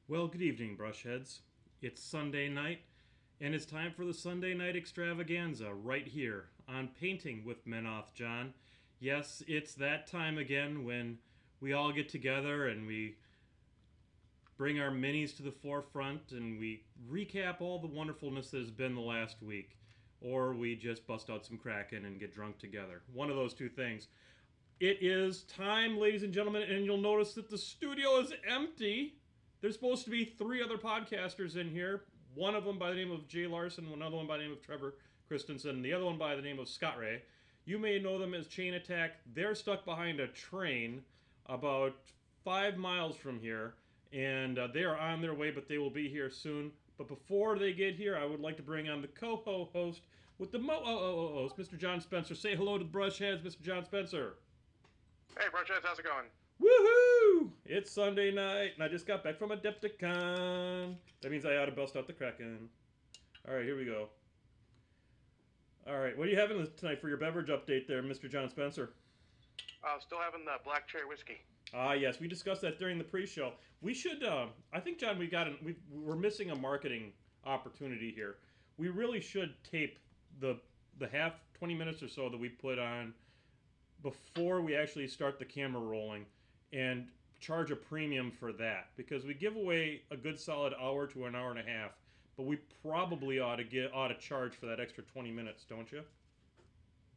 Well, good evening, Brushheads. It's Sunday night, and it's time for the Sunday night extravaganza right here on Painting with Menoth John. Yes, it's that time again when we all get together and we bring our minis to the forefront and we recap all the wonderfulness that has been the last week. Or we just bust out some Kraken and get drunk together. One of those two things. It is time, ladies and gentlemen, and you'll notice that the studio is empty. There's supposed to be three other podcasters in here. One of them by the name of Jay Larson, another one by the name of Trevor Christensen, the other one by the name of Scott Ray. You may know them as Chain Attack. They're stuck behind a train about 5 miles from here, and they are on their way, but they will be here soon. But before they get here, I would like to bring on the co-host with the mo-host, Mr. John Spencer. Say hello to the Brushheads, Mr. John Spencer. Hey, Brochets, how's it going? Woohoo! It's Sunday night, and I just got back from Adepticon. That means I ought to bust out the Kraken. Alright, here we go. Alright, what are you having tonight for your beverage update there, Mr. John Spencer? Still having the black cherry whiskey. Ah, yes, we discussed that during the pre-show. We should, I think, John, we're missing a marketing opportunity here. We really should tape the half 20 minutes or so that we put on before we actually start the camera rolling and charge a premium for that, because we give away a good solid hour to an hour and a half, but we probably ought to charge for that extra 20 minutes, don't you?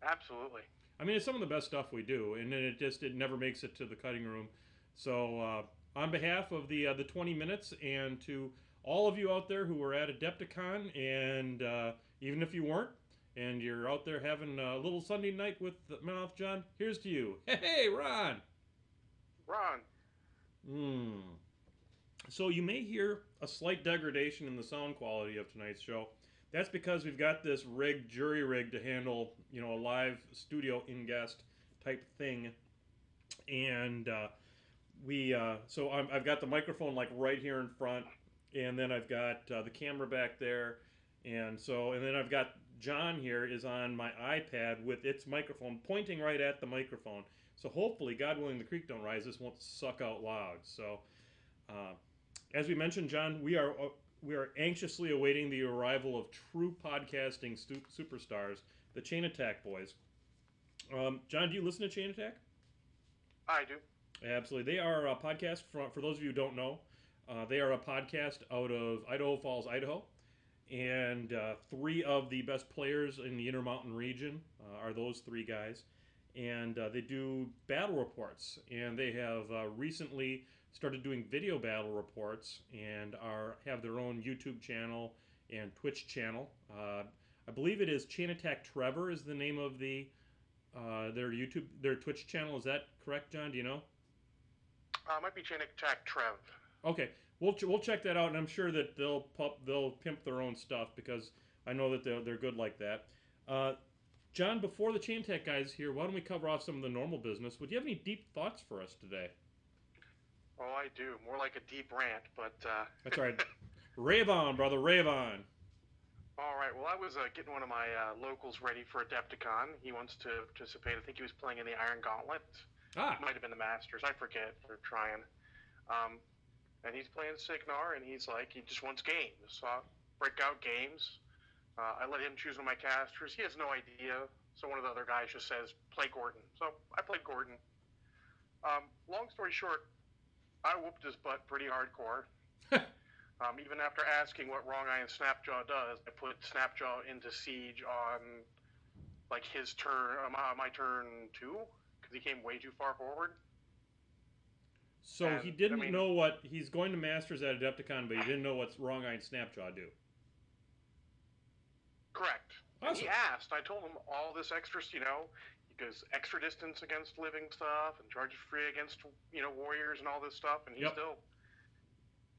Absolutely. I mean, it's some of the best stuff we do, and then it never makes it to the cutting room. So on behalf of the 20 minutes, and to all of you out there who were at Adepticon, and even if you weren't, and you're out there having a little Sunday night with Mouth John, here's to you. Hey, Ron! Ron. Hmm. So you may hear a slight degradation in the sound quality of tonight's show. That's because we've got this jury rig to handle, a live studio in-guest type thing, and I've got the microphone like right here in front, and then I've got the camera back there, and then I've got John here is on my iPad with its microphone pointing right at the microphone. So hopefully, God willing, the creek don't rise. This won't suck out loud. So, uh, as we mentioned, John, we are anxiously awaiting the arrival of true podcasting superstars, the Chain Attack boys. John, do you listen to Chain Attack? I do. Absolutely. They are a podcast, for those of you who don't know, they are a podcast out of Idaho Falls, Idaho. And three of the best players in the Intermountain region are those three guys. And they do battle reports. And they have recently started doing video battle reports and have their own YouTube channel and Twitch channel. I believe it is Chain Attack Trevor is the name of their Twitch channel. Is that correct, John? Do you know? Might be Chain Attack Trev. Okay, we'll check that out, and I'm sure that they'll pimp their own stuff, because I know that they're good like that. John, before the Chain Tech guys here, why don't we cover off some of the normal business? Would you have any deep thoughts for us today? Oh, I do. More like a deep rant, but... That's right. Rave on, brother, rave on. All right. Well, I was getting one of my locals ready for Adepticon. He wants to participate. I think he was playing in the Iron Gauntlet. Ah, Might have been the Masters. I forget. They're trying. Um, and he's playing Signar, and he's like, he just wants games. So I break out games. I let him choose one of my casters. He has no idea. So one of the other guys just says, play Gordon. So I played Gordon. Long story short, I whooped his butt pretty hardcore. Even after asking what Wrong Eye and Snapjaw does, I put Snapjaw into siege on like his turn, my turn 2, because he came way too far forward. so he And I didn't mean, know what he's going to Masters at Adepticon, but he didn't know what Wrong Eye and Snapjaw do. correct. And he Awesome. asked. I told him all this extra, he goes extra distance against living stuff and charges free against warriors and all this stuff, and he Yep. still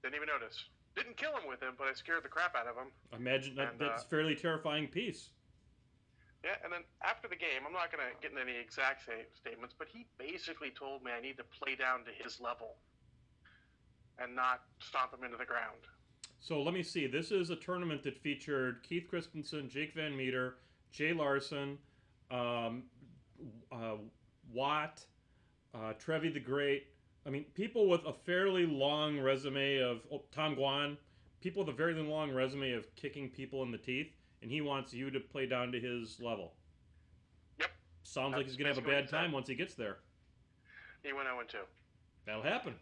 didn't even notice. Didn't kill him with him, but I scared the crap out of him. I imagine And that's a fairly terrifying piece. yeah, and then after the game, I'm not going to get into any exact statements, but he basically told me I need to play down to his level and not stomp him into the ground. So let me see. This is a tournament that featured Keith Christensen, Jake Van Meter, Jay Larson, um, uh, Watt, Trevi the Great, I mean, people with a fairly long resume of Tom Guan, people with a very long resume of kicking people in the teeth, and he wants you to play down to his level. Yep. Sounds like he's gonna have a bad time once he gets there. He went 0-2. That'll happen.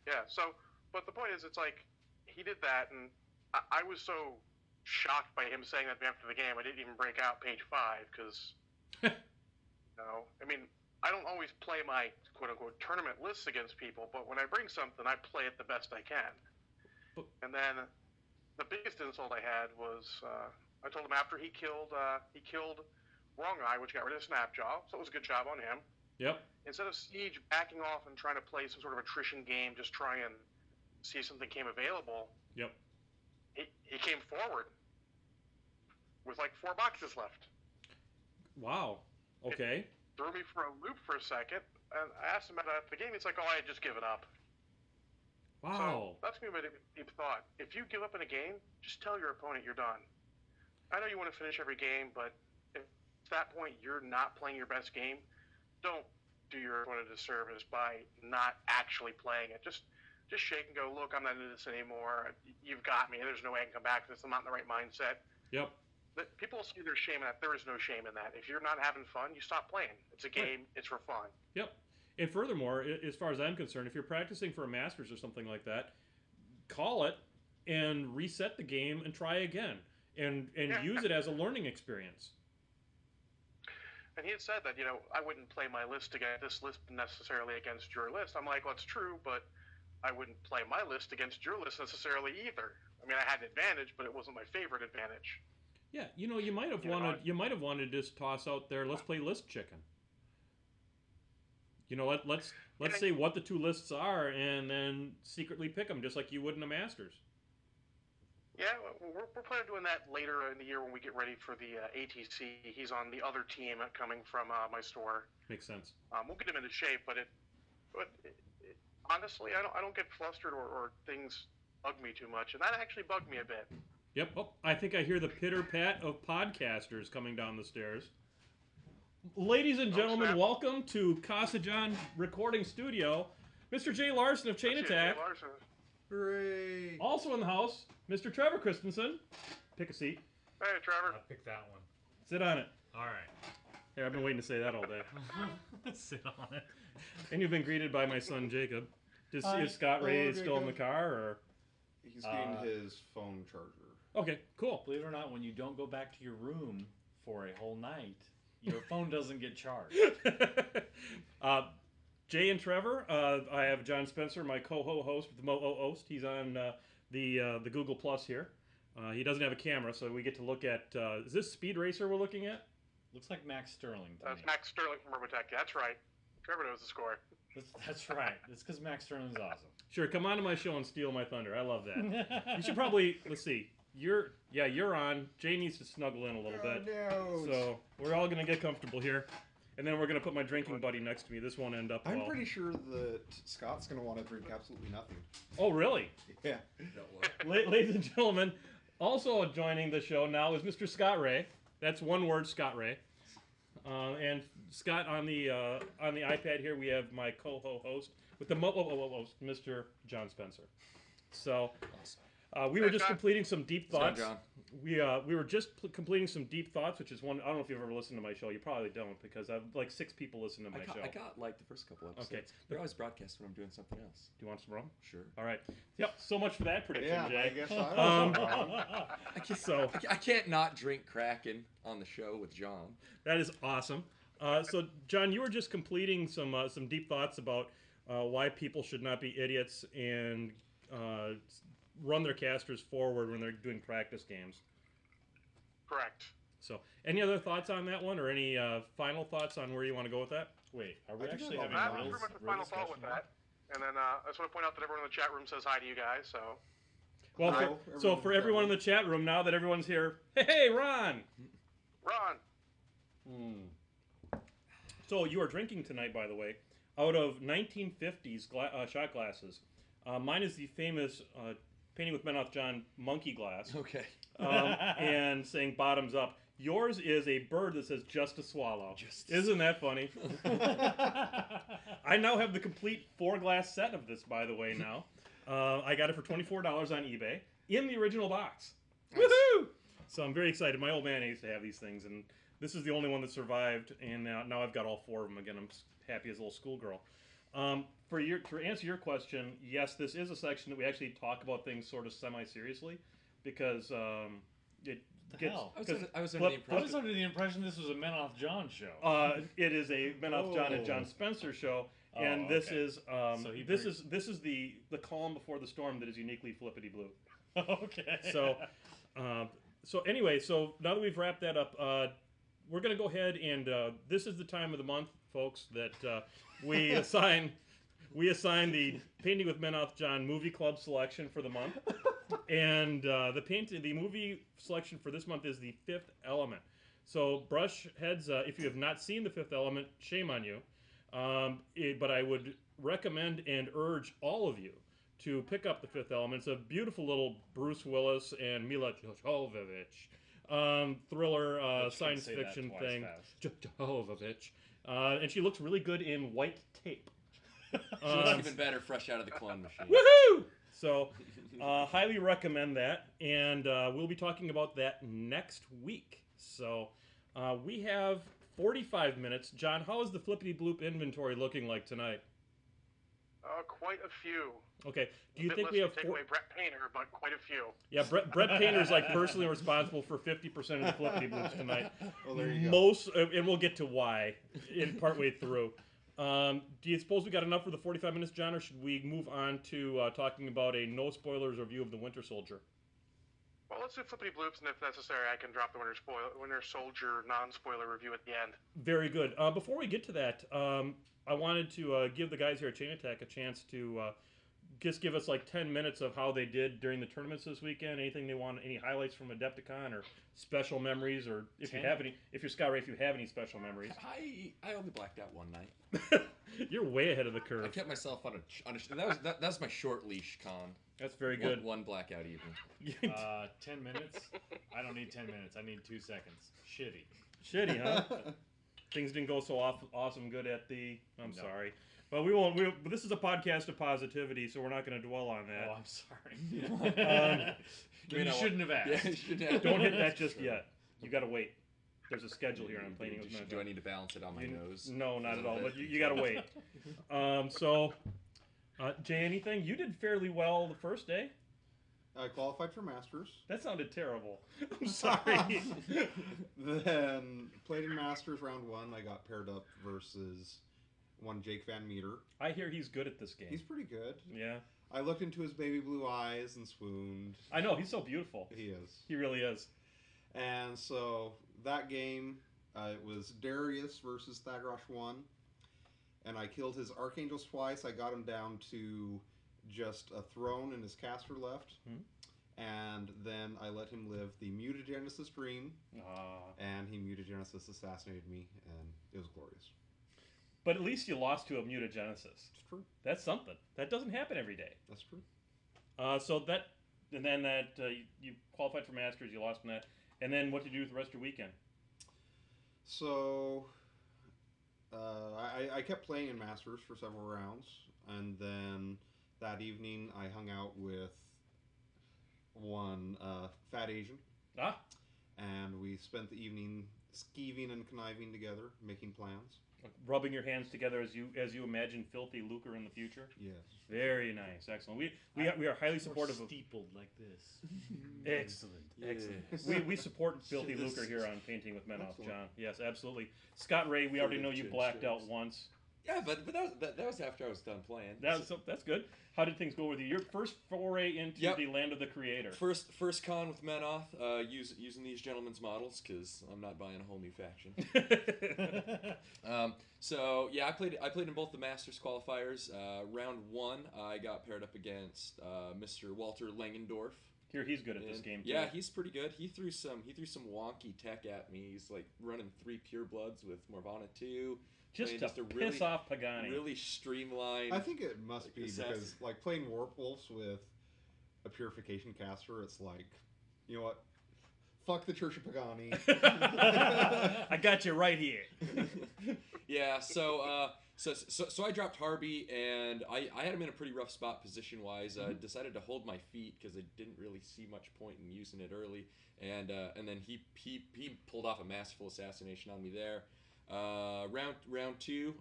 Yeah. So, but the point is, it's like he did that, and I was so shocked by him saying that after the game. I didn't even break out page 5 because, I mean, I don't always play my quote unquote tournament lists against people, but when I bring something, I play it the best I can. And then the biggest insult I had was I told him after he killed Wrong Eye, which got rid of Snapjaw, so it was a good job on him. Yep. Instead of Siege backing off and trying to play some sort of attrition game, just try and see if something came available. Yep. He came forward with like 4 boxes left. Wow. Okay. It threw me for a loop for a second, and I asked him about the game. He's like, "Oh, I had just given up." Wow. So that's gonna be a deep thought. If you give up in a game, just tell your opponent you're done. I know you want to finish every game, but if at that point you're not playing your best game, don't do your opponent a disservice by not actually playing it. Just shake and go, "Look, I'm not into this anymore. You've got me. There's no way I can come back to this. I'm not in the right mindset." Yep. People see there's shame in that. There is no shame in that. If you're not having fun, you stop playing. It's a game. Right. It's for fun. Yep. And furthermore, as far as I'm concerned, if you're practicing for a Masters or something like that, call it and reset the game and try again and use it as a learning experience. And he had said that, I wouldn't play my list against this list necessarily against your list. I'm like, well, it's true, but I wouldn't play my list against your list necessarily either. I mean, I had an advantage, but it wasn't my favorite advantage. Yeah, you might have wanted to just toss out there, let's play list chicken. Let's say what the two lists are and then secretly pick them just like you would in the Masters. Yeah, we're planning on doing that later in the year when we get ready for the ATC. He's on the other team coming from my store. Makes sense. We'll get him into shape, but honestly, I don't get flustered or things bug me too much, and that actually bugged me a bit. Yep. Oh, I think I hear the pitter-pat of podcasters coming down the stairs. Ladies and gentlemen, welcome to Casa John Recording Studio, Mr. Jay Larson of Chain Attack. Jay Larson. Hooray! Also in the house, Mr. Trevor Christensen. Pick a seat. Hey, Trevor. I'll pick that one. Sit on it. All right. Here, I've been waiting to say that all day. Sit on it. And you've been greeted by my son, Jacob. Is Scott Ray still in the car, or? He's getting his phone charger. Okay, cool. Believe it or not, when you don't go back to your room for a whole night, your phone doesn't get charged. Jay and Trevor, I have John Spencer, my co-host with the Mo-host. He's on the Google Plus here. He doesn't have a camera, so we get to look at... is this Speed Racer we're looking at? Looks like Max Sterling. That's Max Sterling from Robotech. That's right. Trevor knows the score. That's right. It's because Max Sterling's awesome. Sure, come on to my show and steal my thunder. I love that. You should probably... Let's see. You're on. Jay needs to snuggle in a little bit. No. So we're all going to get comfortable here. And then we're going to put my drinking buddy next to me. This won't end up well. I'm pretty sure that Scott's going to want to drink absolutely nothing. Oh, really? Yeah. Ladies and gentlemen, also joining the show now is Mr. Scott Ray. That's one word, Scott Ray. And Scott, on the iPad here, we have my co-host with the host, Mr. John Spencer. So... we were just completing some deep thoughts. We were just completing some deep thoughts, which is one. I don't know if you've ever listened to my show. You probably don't, because I've like 6 people listen to my show. I got like the first couple episodes. Okay, they're always broadcast when I'm doing something else. Do you want some rum? Sure. All right. Yep. So much for that prediction, Yeah, Jay. I guess I can't not drink Kraken on the show with John. That is awesome. So John, you were just completing some deep thoughts about why people should not be idiots and run their casters forward when they're doing practice games. Correct. So, any other thoughts on that one, or any final thoughts on where you want to go with that? Wait, are we actually That was pretty much the final thought with that. And then I just want to point out that everyone in the chat room says hi to you guys. So. Well, for everyone in the chat room, now that everyone's here, hey, Ron. Ron. So you are drinking tonight, by the way, out of 1950s shot glasses. Mine is the famous Painting with Men Off John monkey glass. Okay. And saying bottoms up. Yours is a bird that says just a swallow. Isn't that funny? I now have the complete 4-glass set of this, by the way, now. I got it for $24 on eBay in the original box. Nice. Woohoo! So I'm very excited. My old man used to have these things, and this is the only one that survived, and now I've got all 4 of them again. I'm happy as a little schoolgirl. To answer your question, yes, this is a section that we actually talk about things sort of semi-seriously, because it The gets... hell? I was under the I impression. was under the impression this was a Men Off John show. It is a Men Off John and Oh. John Spencer show, Oh, and this okay. is So he this brings- is this is the calm before the storm that is uniquely flippity blue. Okay. So anyway, so now that we've wrapped that up, we're gonna go ahead and this is the time of the month, folks, that we assign the Painting with Men Off John movie club selection for the month, and the movie selection for this month is The Fifth Element. So brush heads, if you have not seen The Fifth Element, shame on you. But I would recommend and urge all of you to pick up The Fifth Element. It's a beautiful little Bruce Willis and Mila Jovovich thriller Bet you science can say that fiction twice thing. fast. Jovovich. And she looks really good in white tape. She looks even better fresh out of the clone machine. Woohoo! So, highly recommend that, and we'll be talking about that next week. So, we have 45 minutes. John, how is the Flippity Bloop inventory looking like tonight? Quite a few. Okay, do you A bit think less we to have take away Brett Painter, but quite a few. Yeah, Brett Painter is like personally responsible for 50% of the Flippity Bloops tonight. Well, there you go. Most, and we'll get to why in partway through. Do you suppose we got enough for the 45 minutes, John, or should we move on to talking about a no spoilers review of The Winter Soldier? Well, let's do flippity bloops, and if necessary, I can drop the Winter Soldier non-spoiler review at the end. Very good. Before we get to that, I wanted to give the guys here at Chain Attack a chance to just give us like 10 minutes of how they did during the tournaments this weekend. Anything they want, any highlights from Adepticon or special memories, or if you have any, if you're Scott Ray, if you have any special memories. I only blacked out one night. You're way ahead of the I curve. kept myself on a that was my short leash con. That's very good. One blackout evening. 10 minutes? I don't need 10 minutes. I need 2 seconds. Shitty. Shitty, huh? Things didn't go so awesome good at the... I'm No. sorry. But we won't... But this is a podcast of positivity, so we're not going to dwell on that. Oh, I'm sorry. You you know, shouldn't have asked. Yeah, you shouldn't have. Don't hit that just yet. You got to wait. There's a schedule here on Painting with Men. Do I need to balance it on my nose? No, not A at little all. bit? But you got to wait. Jay, anything? You did fairly well the first day. I qualified for Masters. That sounded terrible. I'm sorry. Then played in Masters round 1. I got paired up versus one Jake Van Meter. I hear he's good at this game. He's pretty good. Yeah. I looked into his baby blue eyes and swooned. I know. He's so beautiful. He is. He really is. And so that game, it was Darius versus Thagrosh 1. And I killed his Archangels twice. I got him down to just a throne and his caster left. And then I let him live the Mutagenesis Dream. And he Mutagenesis assassinated me, and it was glorious. But at least you lost to a mutagenesis. It's true. That's something. That doesn't happen every day. That's true. And then you qualified for Masters, you lost in that. And then what did you do with the rest of your weekend? So, I kept playing in Masters for several rounds, and then that evening I hung out with one fat Asian, and we spent the evening skeeving and conniving together, making plans. Rubbing your hands together as you imagine filthy lucre in the future. Yes. Very nice, excellent. We are highly supportive of. Steepled like this. Excellent, Yeah. excellent. We support filthy lucre here on Painting with Men Off John. Yes, absolutely. Scott Ray, we already know you blacked out once. Yeah, but that was after I was done playing. That's good. How did things go with you? Your first foray into Yep. the land of the creator. First con with Menoth, using these gentlemen's models because I'm not buying a whole new faction. So yeah, I played in both the Masters qualifiers. Round 1, I got paired up against Mr. Walter Langendorf. Here, he's good at this game too. Yeah, he's pretty good. He threw some wonky tech at me. He's like running 3 Purebloods with Morvana 2. just playing to a piss off Pagani. Really streamlined. I think it must be Assassin. because, like, playing Warp Wolves with a Purification caster, it's like, you know what? Fuck the Church of Pagani. I got you right here. Yeah, so So I dropped Harby, and I had him in a pretty rough spot position-wise. Decided to hold my feet because I didn't really see much point in using it early. And then he pulled off a masterful assassination on me there. Round two,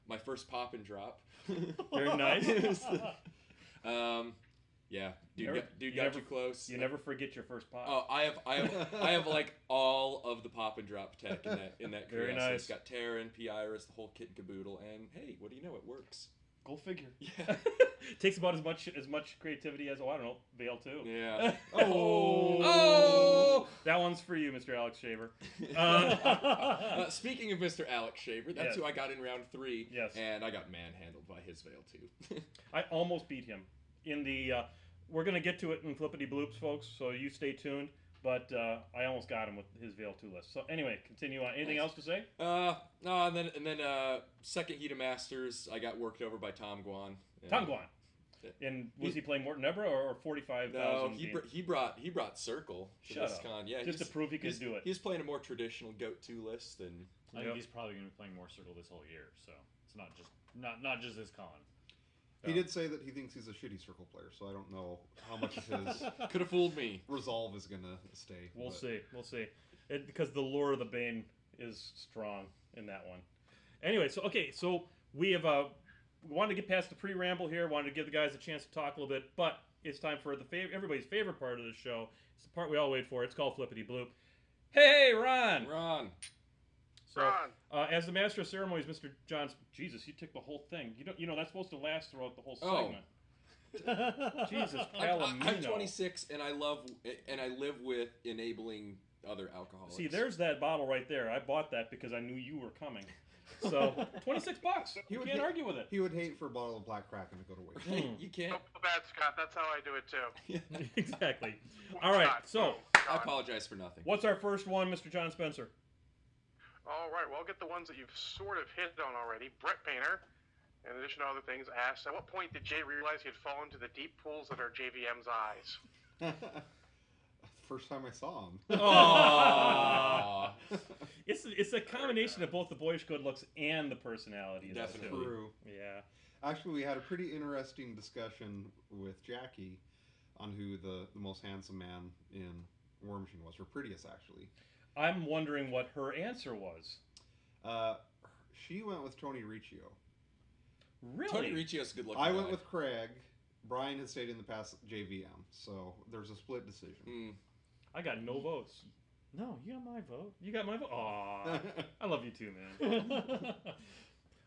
my first pop and drop. Very nice. Yeah, You dude got never- too close. You never forget your first pop. Oh, I have like all of the pop and drop tech in that Very crew. So nice. it's got Terran, P-Iris, the whole kit and caboodle, and hey, what do you know? It works. Go figure. Yeah. Takes about as much creativity as I don't know, Veil too. Yeah. Oh. That one's for you, Mr. Alex Shaver. Speaking of Mr. Alex Shaver, that's Yes. who I got in round 3. Yes. And I got manhandled by his Veil too. I almost beat him in the. We're gonna get to it in flippity bloops, folks. So you stay tuned. But I almost got him with his Veil 2 list. So anyway, continue on. Anything Nice. else to say? No, and then second heat of Masters, I got worked over by Tom Guan. Tom Guan. Yeah. And was he playing Morton Nebra or 45,000? No, he brought Circle to Shut this up. con. Yeah, Just to prove he could he's- do it. He's playing a more traditional GOAT 2 list than. I think he's probably going to be playing more Circle this whole year, so it's not just this con. He did say that he thinks he's a shitty circle player, so I don't know how much of his Could have fooled me. resolve is gonna stay. We'll but- see. We'll see. Because the lure of the Bane is strong in that one. Anyway, so we have we wanted to get past the pre-ramble here. Wanted to give the guys a chance to talk a little bit, but it's time for everybody's favorite part of the show. It's the part we all wait for. It's called Flippity Bloop. Hey, Ron. Ron. So, Ron. as the master of ceremonies, Mr. Johns. Jesus, you took the whole thing. You know that's supposed to last throughout the whole Oh. segment. Jesus, I'm Palomino. 26 and I live with enabling other alcoholics. See, there's that bottle right there. I bought that because I knew you were coming. So, $26. You can't argue with it. He would hate for a bottle of Black Kraken to go to waste. You can't. Don't feel bad, Scott. That's how I do it too. Exactly. All right. So, I apologize for nothing. what's our first one, Mr. John Spencer? All right, well, I'll get the ones that you've sort of hit on already. Brett Painter, in addition to other things, asked, at what point did Jay realize he had fallen into the deep pools that are JVM's eyes? First time I saw him. Aww. It's a combination of both the boyish good looks and the personality. though, Definitely. too. True. Yeah. Actually, we had a pretty interesting discussion with Jackie on who the most handsome man in War Machine was, or prettiest, actually. I'm wondering what her answer was. She went with Tony Riccio. Really? Tony Riccio's a good looking I went guy. with Craig. Brian had stayed in the past JVM, so there's a split decision. Mm. I got no votes. No, you got my vote. You got my vote. Aw, I love you too, man.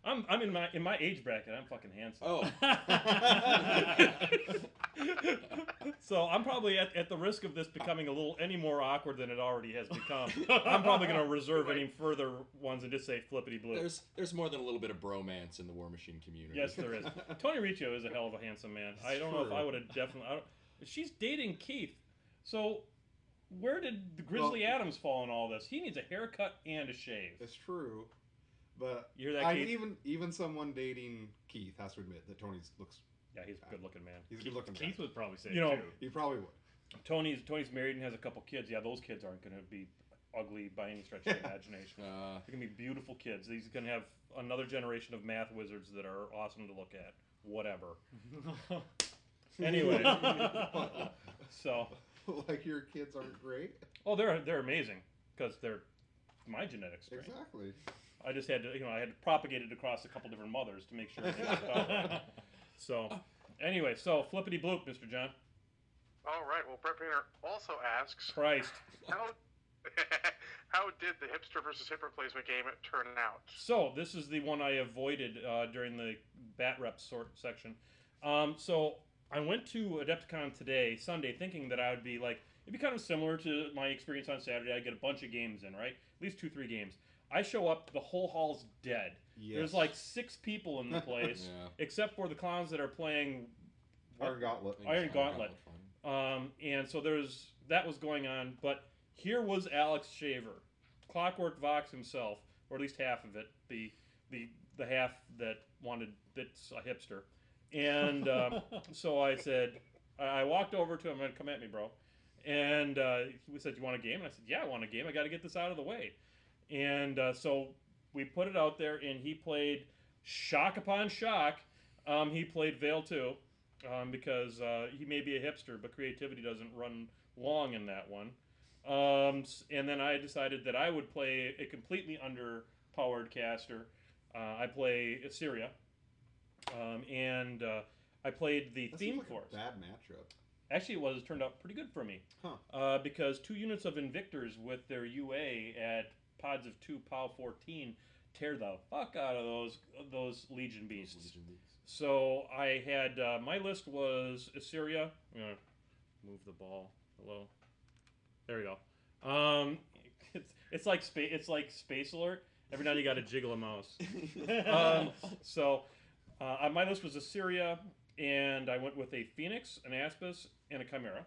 I'm in my age bracket. I'm fucking handsome. Oh. So I'm probably at the risk of this becoming a little any more awkward than it already has become. I'm probably going to reserve any further ones and just say flippity blue. There's more than a little bit of bromance in the War Machine community. Yes, there is. Tony Riccio is a hell of a handsome man. I don't know if true. I would have definitely. She's dating Keith, so where did the Grizzly Adams fall in all this? He needs a haircut and a shave. It's true, but You hear that, Keith? even someone dating Keith has to admit that Tony looks. Yeah, he's a good-looking man. He's a good looking. Keith would probably say You know, it too. He probably would. Tony's married and has a couple kids. Yeah, those kids aren't going to be ugly by any stretch of the imagination. They're going to be beautiful kids. He's going to have another generation of math wizards that are awesome to look at. Whatever. Anyway, so Like your kids aren't great. oh, they're amazing because they're my genetic strength. Exactly. I just had to, I had to propagate it across a couple different mothers to make sure it worked out right. So, anyway, so flippity bloop, Mr. John. All right, well, Brett Painter also asks, Christ. how, how did the hipster versus hip replacement game turn out? So this is the one I avoided during the bat rep section. So I went to Adepticon today, Sunday, thinking that I would be like, it'd be kind of similar to my experience on Saturday. I'd get a bunch of games in, right? At least 2-3 games. I show up, the whole hall's dead. Yes. There's like 6 people in the place, Yeah. except for the clowns that are playing Iron Gauntlet. Iron Gauntlet. And so that was going on, but here was Alex Shaver, Clockwork Vox himself, or at least half of it, the half that wanted that's a hipster. And so I said, I walked over to him and come at me, bro. And he said, "You want a game?" And I said, "Yeah, I want a game. I got to get this out of the way." And so we put it out there, and he played shock upon shock. He played Veil 2 because he may be a hipster, but creativity doesn't run long in that one. And then I decided that I would play a completely underpowered caster. I play Assyria, and I played the That theme seems like force. a bad matchup. Actually, it turned out pretty good for me. Huh. Because 2 units of Invictors with their UA at pods of 2 POW 14 tear the fuck out of those Legion beasts. Legion Beasts. So I had my list was Assyria. I'm gonna move the ball. Hello. There we go. It's like Space Alert. Every now and you got to jiggle a mouse. So my list was Assyria, and I went with a Phoenix, an Aspis, and a Chimera.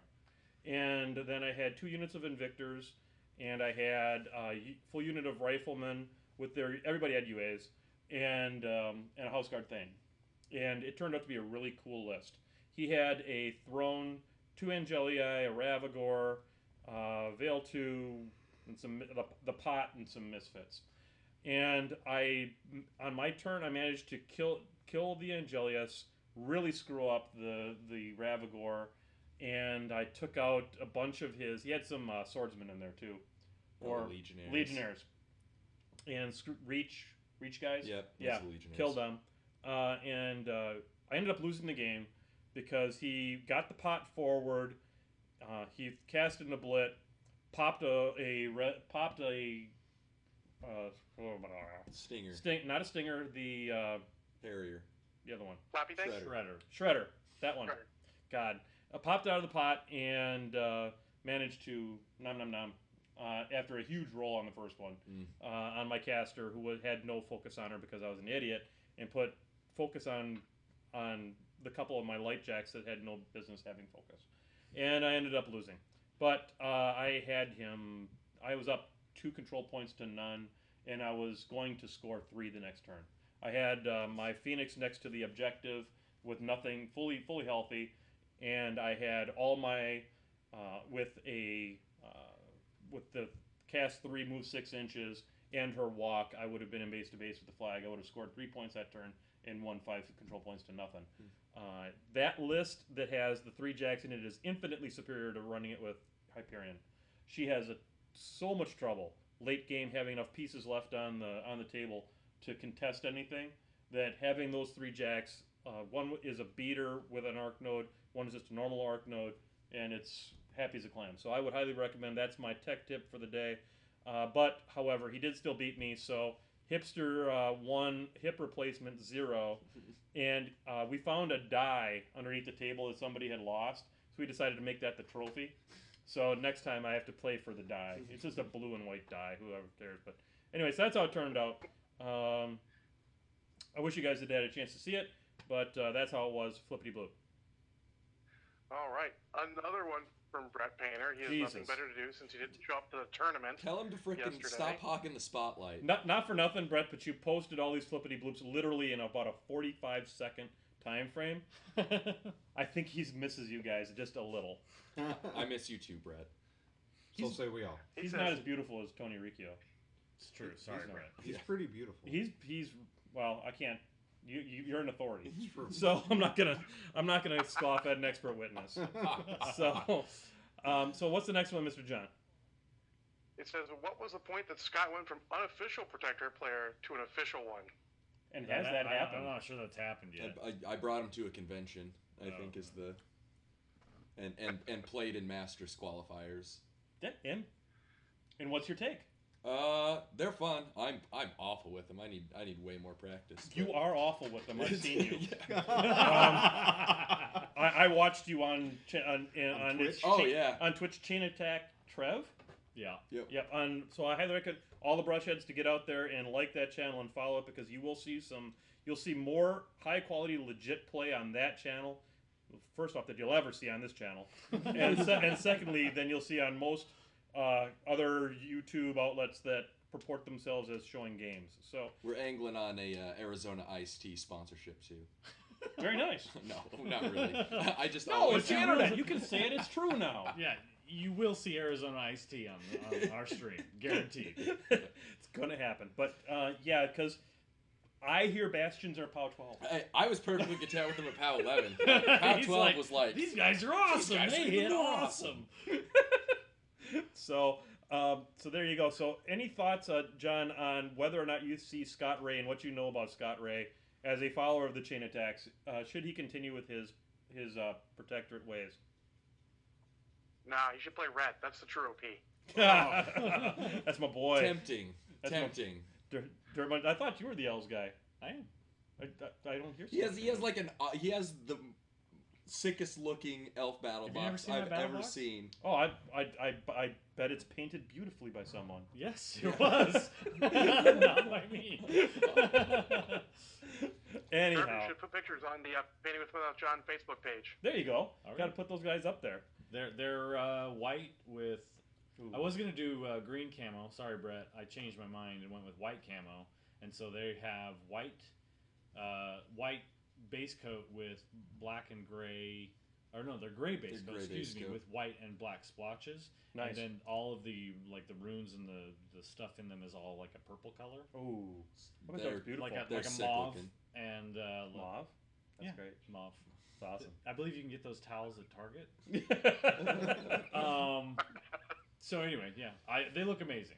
And then I had 2 units of Invictors, and I had a full unit of Riflemen with everybody had UAs, and a House Guard Thane. And it turned out to be a really cool list. He had a Throne, 2 Angelii, a Ravagore, Veil 2, and the Pot, and some Misfits. And on my turn, I managed to kill the Angelius, really screw up the Ravagore, and I took out a bunch of his. He had some swordsmen in there too, or Legionnaires, and reach guys. Yep. Yeah, Legionnaires. killed them, and I ended up losing the game because he got the Pot forward. He casted a Blit, popped a Stinger. not a Stinger, the Harrier. the other one. Floppy thing? Shredder. That one. Shredder. God. Popped out of the pot and managed to nom after a huge roll on the first one on my caster, who had no focus on her because I was an idiot, and put focus on the couple of my light jacks that had no business having focus. And I ended up losing. But I had him. I was up 2 control points to none, and I was going to score 3 the next turn. I had my Phoenix next to the objective with nothing, fully healthy, and I had all my with the cast 3, move 6 inches, and her walk. I would have been in base to base with the flag. I would have scored 3 points that turn and won 5 control points to nothing. That list that has the 3 jacks in it is infinitely superior to running it with Hyperion. She has so much trouble late game having enough pieces left on the table to contest anything, that having those 3 jacks, one is a beater with an arc node, one is just a normal arc node, and it's happy as a clam. So I would highly recommend. That's my tech tip for the day. But however, he did still beat me. So Hipster 1, hip replacement 0, and we found a die underneath the table that somebody had lost. So we decided to make that the trophy. So next time I have to play for the die. It's just a blue and white die. Whoever cares. But anyways, that's how it turned out. I wish you guys had a chance to see it, but that's how it was. Flippity blue. All right. Another one from Brett Painter. He has nothing better to do since he didn't show up to the tournament. Tell him to freaking stop hogging the spotlight. Not for nothing, Brett, but you posted all these flippity bloops literally in about a 45-second time frame. I think he misses you guys just a little. I miss you too, Brett. So say we all. He's not as beautiful as Tony Riccio. It's true. Sorry, Brett. He's pretty beautiful. He's well, I can't. You're an authority, It's true. so I'm not gonna scoff at an expert witness. So what's the next one, Mr. John? It says, what was the point that Scott went from unofficial Protector player to an official one? And has that happened? I'm not sure that's happened yet. I brought him to a convention. I think is the and played in Masters qualifiers. Yeah, and what's your take? They're fun. I'm awful with them. I need way more practice. You are awful with them. I've seen you. Yeah. I watched you on Twitch? on Twitch. Chain Attack Trev. Yeah. Yep. Yeah. So I highly recommend all the brushheads to get out there and like that channel and follow it, because you will see you'll see more high quality legit play on that channel. First off, that you'll ever see on this channel, and secondly, then you'll see on most other YouTube outlets that purport themselves as showing games. So we're angling on a Arizona Iced Tea sponsorship too. Very nice. No, not really. I just No, always it's the have- internet. You can say it. It's true now. Yeah, you will see Arizona iced tea on our stream, guaranteed. It's gonna happen. But yeah, because I hear Bastions are POW 12. I was perfectly content with him at POW 11. POW He's 12 was like, these guys are awesome. guys They are hit awesome." awesome. So so there you go. So any thoughts, John, on whether or not you see Scott Ray and what you know about Scott Ray as a follower of the chain attacks? Should he continue with his protectorate ways? Nah, you should play Red. That's the true OP. That's my boy. tempting. That's Tempting. Dermot, I thought you were the elves guy. I am. I don't hear. He has like he has the sickest looking elf battle Have you never box seen my I've battle ever box? seen. Oh, I bet it's painted beautifully by someone. Yes, it was. Not by me. Trevor, Anyhow, you should put pictures on the Painting with John Facebook page. there you go. All Got to right. put those guys up there. They're white with. Ooh. I was gonna do green camo. Sorry, Brett. I changed my mind and went with white camo. And so they have white base coat with black and gray. Or no, they're gray base They're coat. gray Excuse base me, coat. with white and black splotches. Nice. And then all of the runes and the stuff in them is all like a purple color, Ooh, I bet They're- that's beautiful. They're like a sick mauve looking. and Mauve. That's yeah, great. mauve. That's awesome. I believe you can get those towels at Target. So anyway, yeah, they look amazing.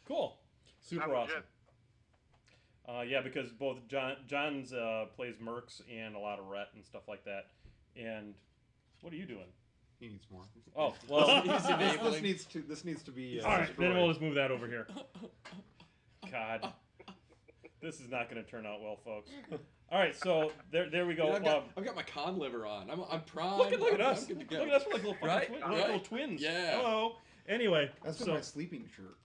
Cool. Super Not awesome. legit. Yeah, because both John's plays Mercs and a lot of Ret and stuff like that. And what are you doing? He needs more. Oh, well. He's This enabling. needs to be. All right, then destroyed. we'll just move that over here. God, this is not going to turn out well, folks. All right, so there we go. Yeah, I've got my con liver on. I'm primed. Look at I'm us. good to go. Look at us. We're like little fucking Right? we're like little twins. Yeah. Hello. Anyway, That's so my sleeping shirt.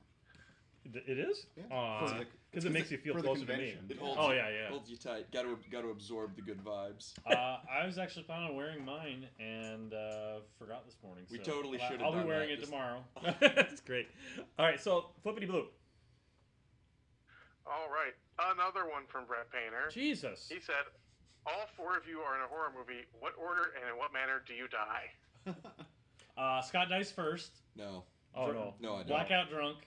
it is. Yeah. For the- Because it makes you feel for the closer to me. convention. It holds Oh you, yeah. holds you tight. Got to absorb the good vibes. I was actually planning on wearing mine and forgot this morning. We so totally should have I'll be done wearing that. it Just- tomorrow. That's great. All right, so flippity blue. All right. Another one from Brett Painter. Jesus. He said, all four of you are in a horror movie. What order and in what manner do you die? Scott dies first. No, Oh no. no, I don't. Blackout drunk.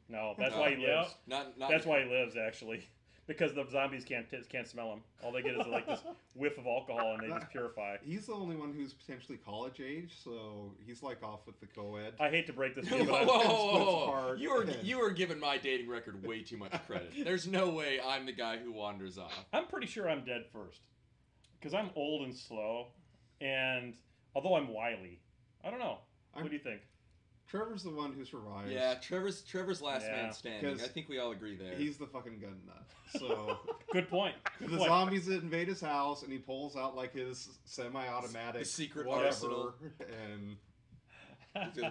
No, that's No. why he Yep. lives. Not. That's why he lives actually, because the zombies can't smell him. All they get is like this whiff of alcohol, and they just purify. He's the only one who's potentially college age, so he's like off with the co-ed. I hate to break this to Whoa, you, but whoa, I'm, whoa, splits whoa. apart. You are giving my dating record way too much credit. There's no way I'm the guy who wanders off. I'm pretty sure I'm dead first, because I'm old and slow, and although I'm wily, I don't know. What do you think? Trevor's the one who survives. Yeah, Trevor's last Yeah, man standing. 'cause I think we all agree there. He's the fucking gun nut. So Good point. Good the point. zombies invade his house, and he pulls out like his semi-automatic His secret whatever, arsenal. and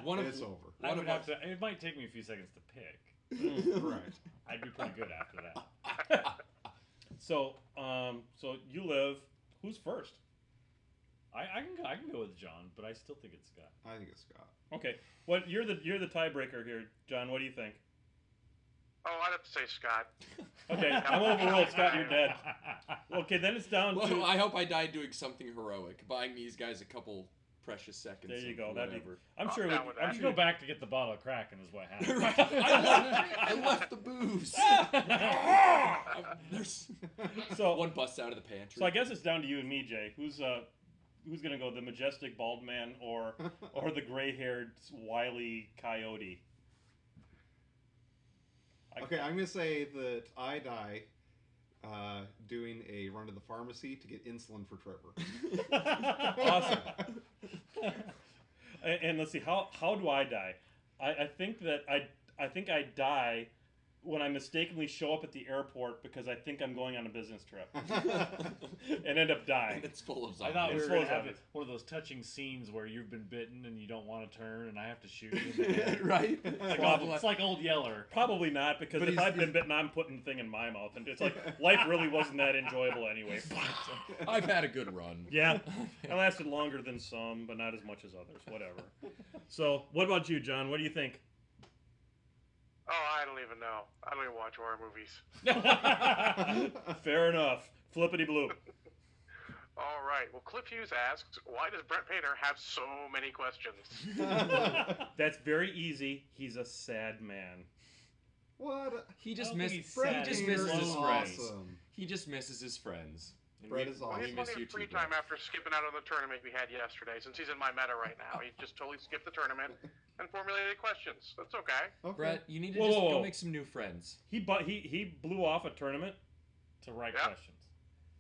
One of it's over. I One would of have to. It might take me a few seconds to pick. Right. I'd be pretty good after that. So, so you live. Who's first? I can go with John, but I still think it's Scott. I think it's Scott. Okay. What you're the tiebreaker here, John. What do you think? Oh, I'd have to say Scott. Okay, I'm overruled. Scott, you're dead. Okay, then it's down to. Well, I hope I died doing something heroic, buying these guys a couple precious seconds. There you of go. That'd be. whatever. I'm I'm sure. down with that. I'm You sure. go back to get the bottle of Kraken is what happened. Right. I left the booze. There's So, one busts out of the pantry. so I guess it's down to you and me, Jay. Who's gonna go, the majestic bald man or the gray-haired wily coyote? Okay, I'm gonna say that I die doing a run to the pharmacy to get insulin for Trevor. Awesome. And let's see, how do I die? I think that I think I die when I mistakenly show up at the airport because I think I'm going on a business trip and end up dying. And it's full of I zombies. thought we It's were full going of to have zombies. one of those touching scenes where you've been bitten and you don't want to turn, and I have to shoot you in the head. Right? It's like Old Yeller. Probably not, because But if he's- I've been bitten, I'm putting the thing in my mouth, and it's like life really wasn't that enjoyable anyway. I've had a good run. Yeah, I lasted longer than some, but not as much as others. Whatever. So, what about you, John? What do you think? Oh, I don't even know. I don't even watch horror movies. Fair enough. Flippity blue. All right. Well, Cliff Hughes asks, why does Brett Painter have so many questions? That's very easy. He's a sad man. What? He just I don't think missed. he's Brett sad. He just Painter misses his is friends. awesome. He just misses his friends. And Brett we- is Well, awesome. he we has miss plenty you of free too, time Brett. after skipping out on the tournament we had yesterday, since he's in my meta right now. He just totally skipped the tournament and formulated questions. That's okay. Okay. Brett, you need to Whoa, just whoa, go whoa. make some new friends. He blew off a tournament. To write Yeah. questions.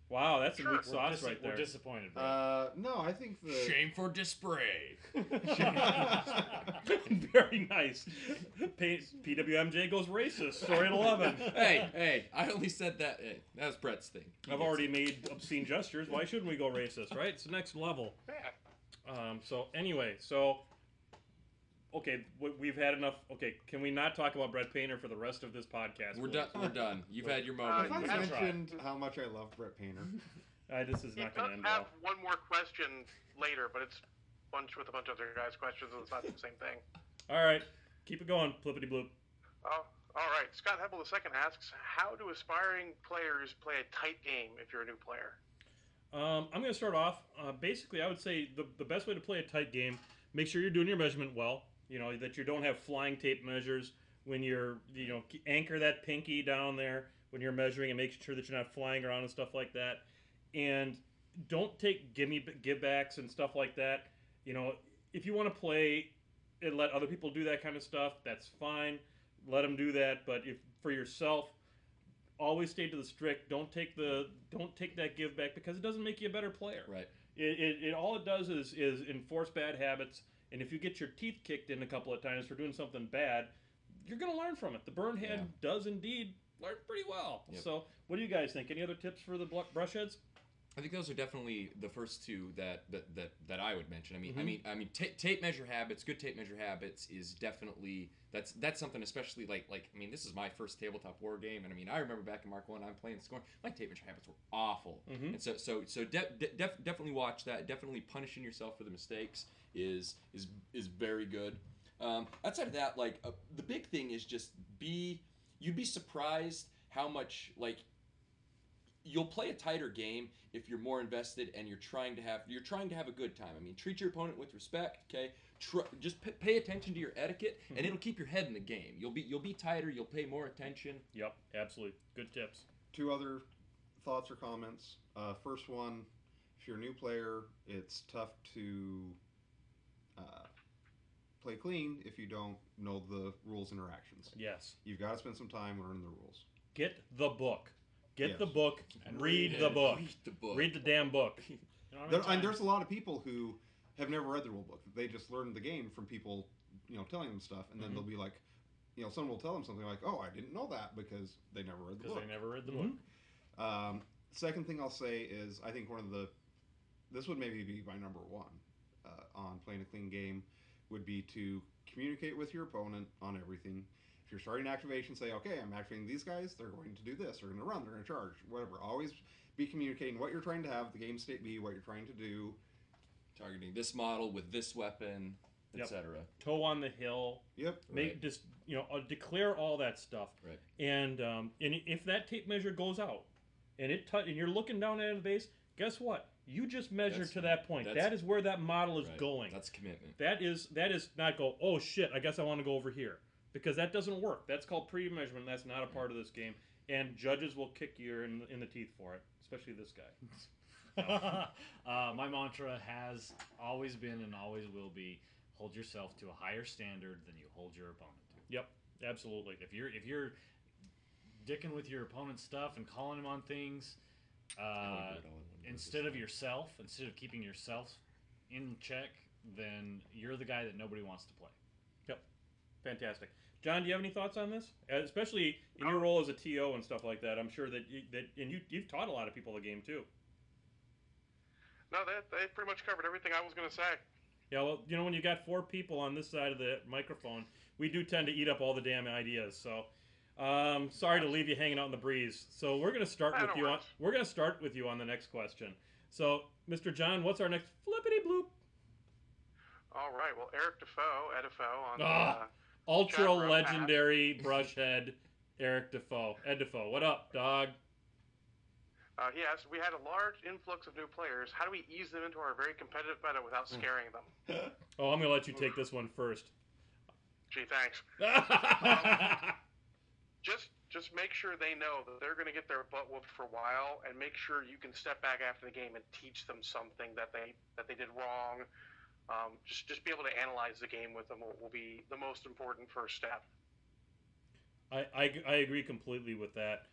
Wow, that's some Sure. weak sauce right We're there. disappointed, bro. No, I think the Shame for display. Very nice. PWMJ goes racist. Story at 11. Hey, I only said that. Hey, that was Brett's thing. He I've gets already it. made obscene gestures. Why shouldn't we go racist, right? It's the next level. Yeah. So anyway, okay, we've had enough. Okay, can we not talk about Brett Painter for the rest of this podcast? We're please? done. We're done. You've had your If moment. I you You've gotta try. mentioned how much I love Brett Painter. This is He not does going to end have well. one more question later, but it's with a bunch of other guys' questions, and it's not the same thing. All right, keep it going, Flippity Bloop. Oh, all right. Scott Hebel II asks, how do aspiring players play a tight game if you're a new player? I'm going to start off. Basically, I would say the best way to play a tight game, make sure you're doing your measurement well. You know, that you don't have flying tape measures when you're, anchor that pinky down there when you're measuring and make sure that you're not flying around and stuff like that. And don't take give backs and stuff like that. You know, if you want to play and let other people do that kind of stuff, that's fine. Let them do that. But if for yourself, always stay to the strict. Don't take that give back because it doesn't make you a better player. Right. It all it does is enforce bad habits. And if you get your teeth kicked in a couple of times for doing something bad, you're going to learn from it. The Burnhead does indeed learn pretty well. Yep. So, what do you guys think? Any other tips for the brushheads? I think those are definitely the first two that I would mention. Mm-hmm. I mean, tape measure habits. Good tape measure habits is definitely that's something. Especially like this is my first tabletop war game, and I remember back in Mark 1, I'm playing Scorn. My tape measure habits were awful, Mhm. and so definitely watch that. Definitely punishing yourself for the mistakes is very good. Outside of that, the big thing is just you'd be surprised how much you'll play a tighter game if you're more invested and you're trying to have a good time. Treat your opponent with respect. Okay, just pay attention to your etiquette, and it'll keep your head in the game. You'll be tighter. You'll pay more attention. Yep, absolutely. Good tips. Two other thoughts or comments. First one, if you're a new player, it's tough to play clean if you don't know the rules interactions. Yes. You've got to spend some time learning the rules. Get the book. Get Yes. the book and read Yeah, the book. Read the book. Read the damn book. And there's a lot of people who have never read the rule book. They just learned the game from people, telling them stuff, and then Mhm. they'll be like, someone will tell them something like, "Oh, I didn't know that," because they never read the Because book. they never read the Mhm. book. Second thing I'll say is I think this would maybe be my number one on playing a clean game, would be to communicate with your opponent on everything. If you're starting activation, say, okay, I'm activating these guys, they're going to do this, they're going to run, they're going to charge, whatever. Always be communicating what you're trying to have, the game state be, what you're trying to do. Targeting this model with this weapon, Yep. etc. Toe on the hill. Yep. Make Right. just declare all that stuff. Right. And if that tape measure goes out, and and you're looking down at the base, guess what? You just measured That's- to that point. that's- That is where that model is Right. going. That's commitment. That is not go. Oh shit! I guess I want to go over here because that doesn't work. That's called pre-measurement. That's not a part of this game. And judges will kick you in the teeth for it, especially this guy. My mantra has always been and always will be: hold yourself to a higher standard than you hold your opponent to. Yep, absolutely. If you're dicking with your opponent's stuff and calling him on things, instead of yourself, instead of keeping yourself in check, then you're the guy that nobody wants to play. Fantastic. John, do you have any thoughts on this? Especially in your role as a TO and stuff like that. I'm sure that you've taught a lot of people the game too. No, they pretty much covered everything I was going to say. Yeah, well, when you got 4 people on this side of the microphone, we do tend to eat up all the damn ideas. So, sorry to leave you hanging out in the breeze. So we're gonna start with you on. We're gonna start with you on the next question. So, Mr. John, what's our next flippity bloop? All right. Well, Eric Defoe, Edifoe, on Ultra Chat room legendary brushhead Eric Defoe. Ed Defoe, what up, dog? We had a large influx of new players. How do we ease them into our very competitive meta without scaring them? Oh, I'm gonna let you take this one first. Gee, thanks. Just make sure they know that they're going to get their butt whooped for a while, and make sure you can step back after the game and teach them something that they did wrong. Just be able to analyze the game with them will be the most important first step. I agree completely with that.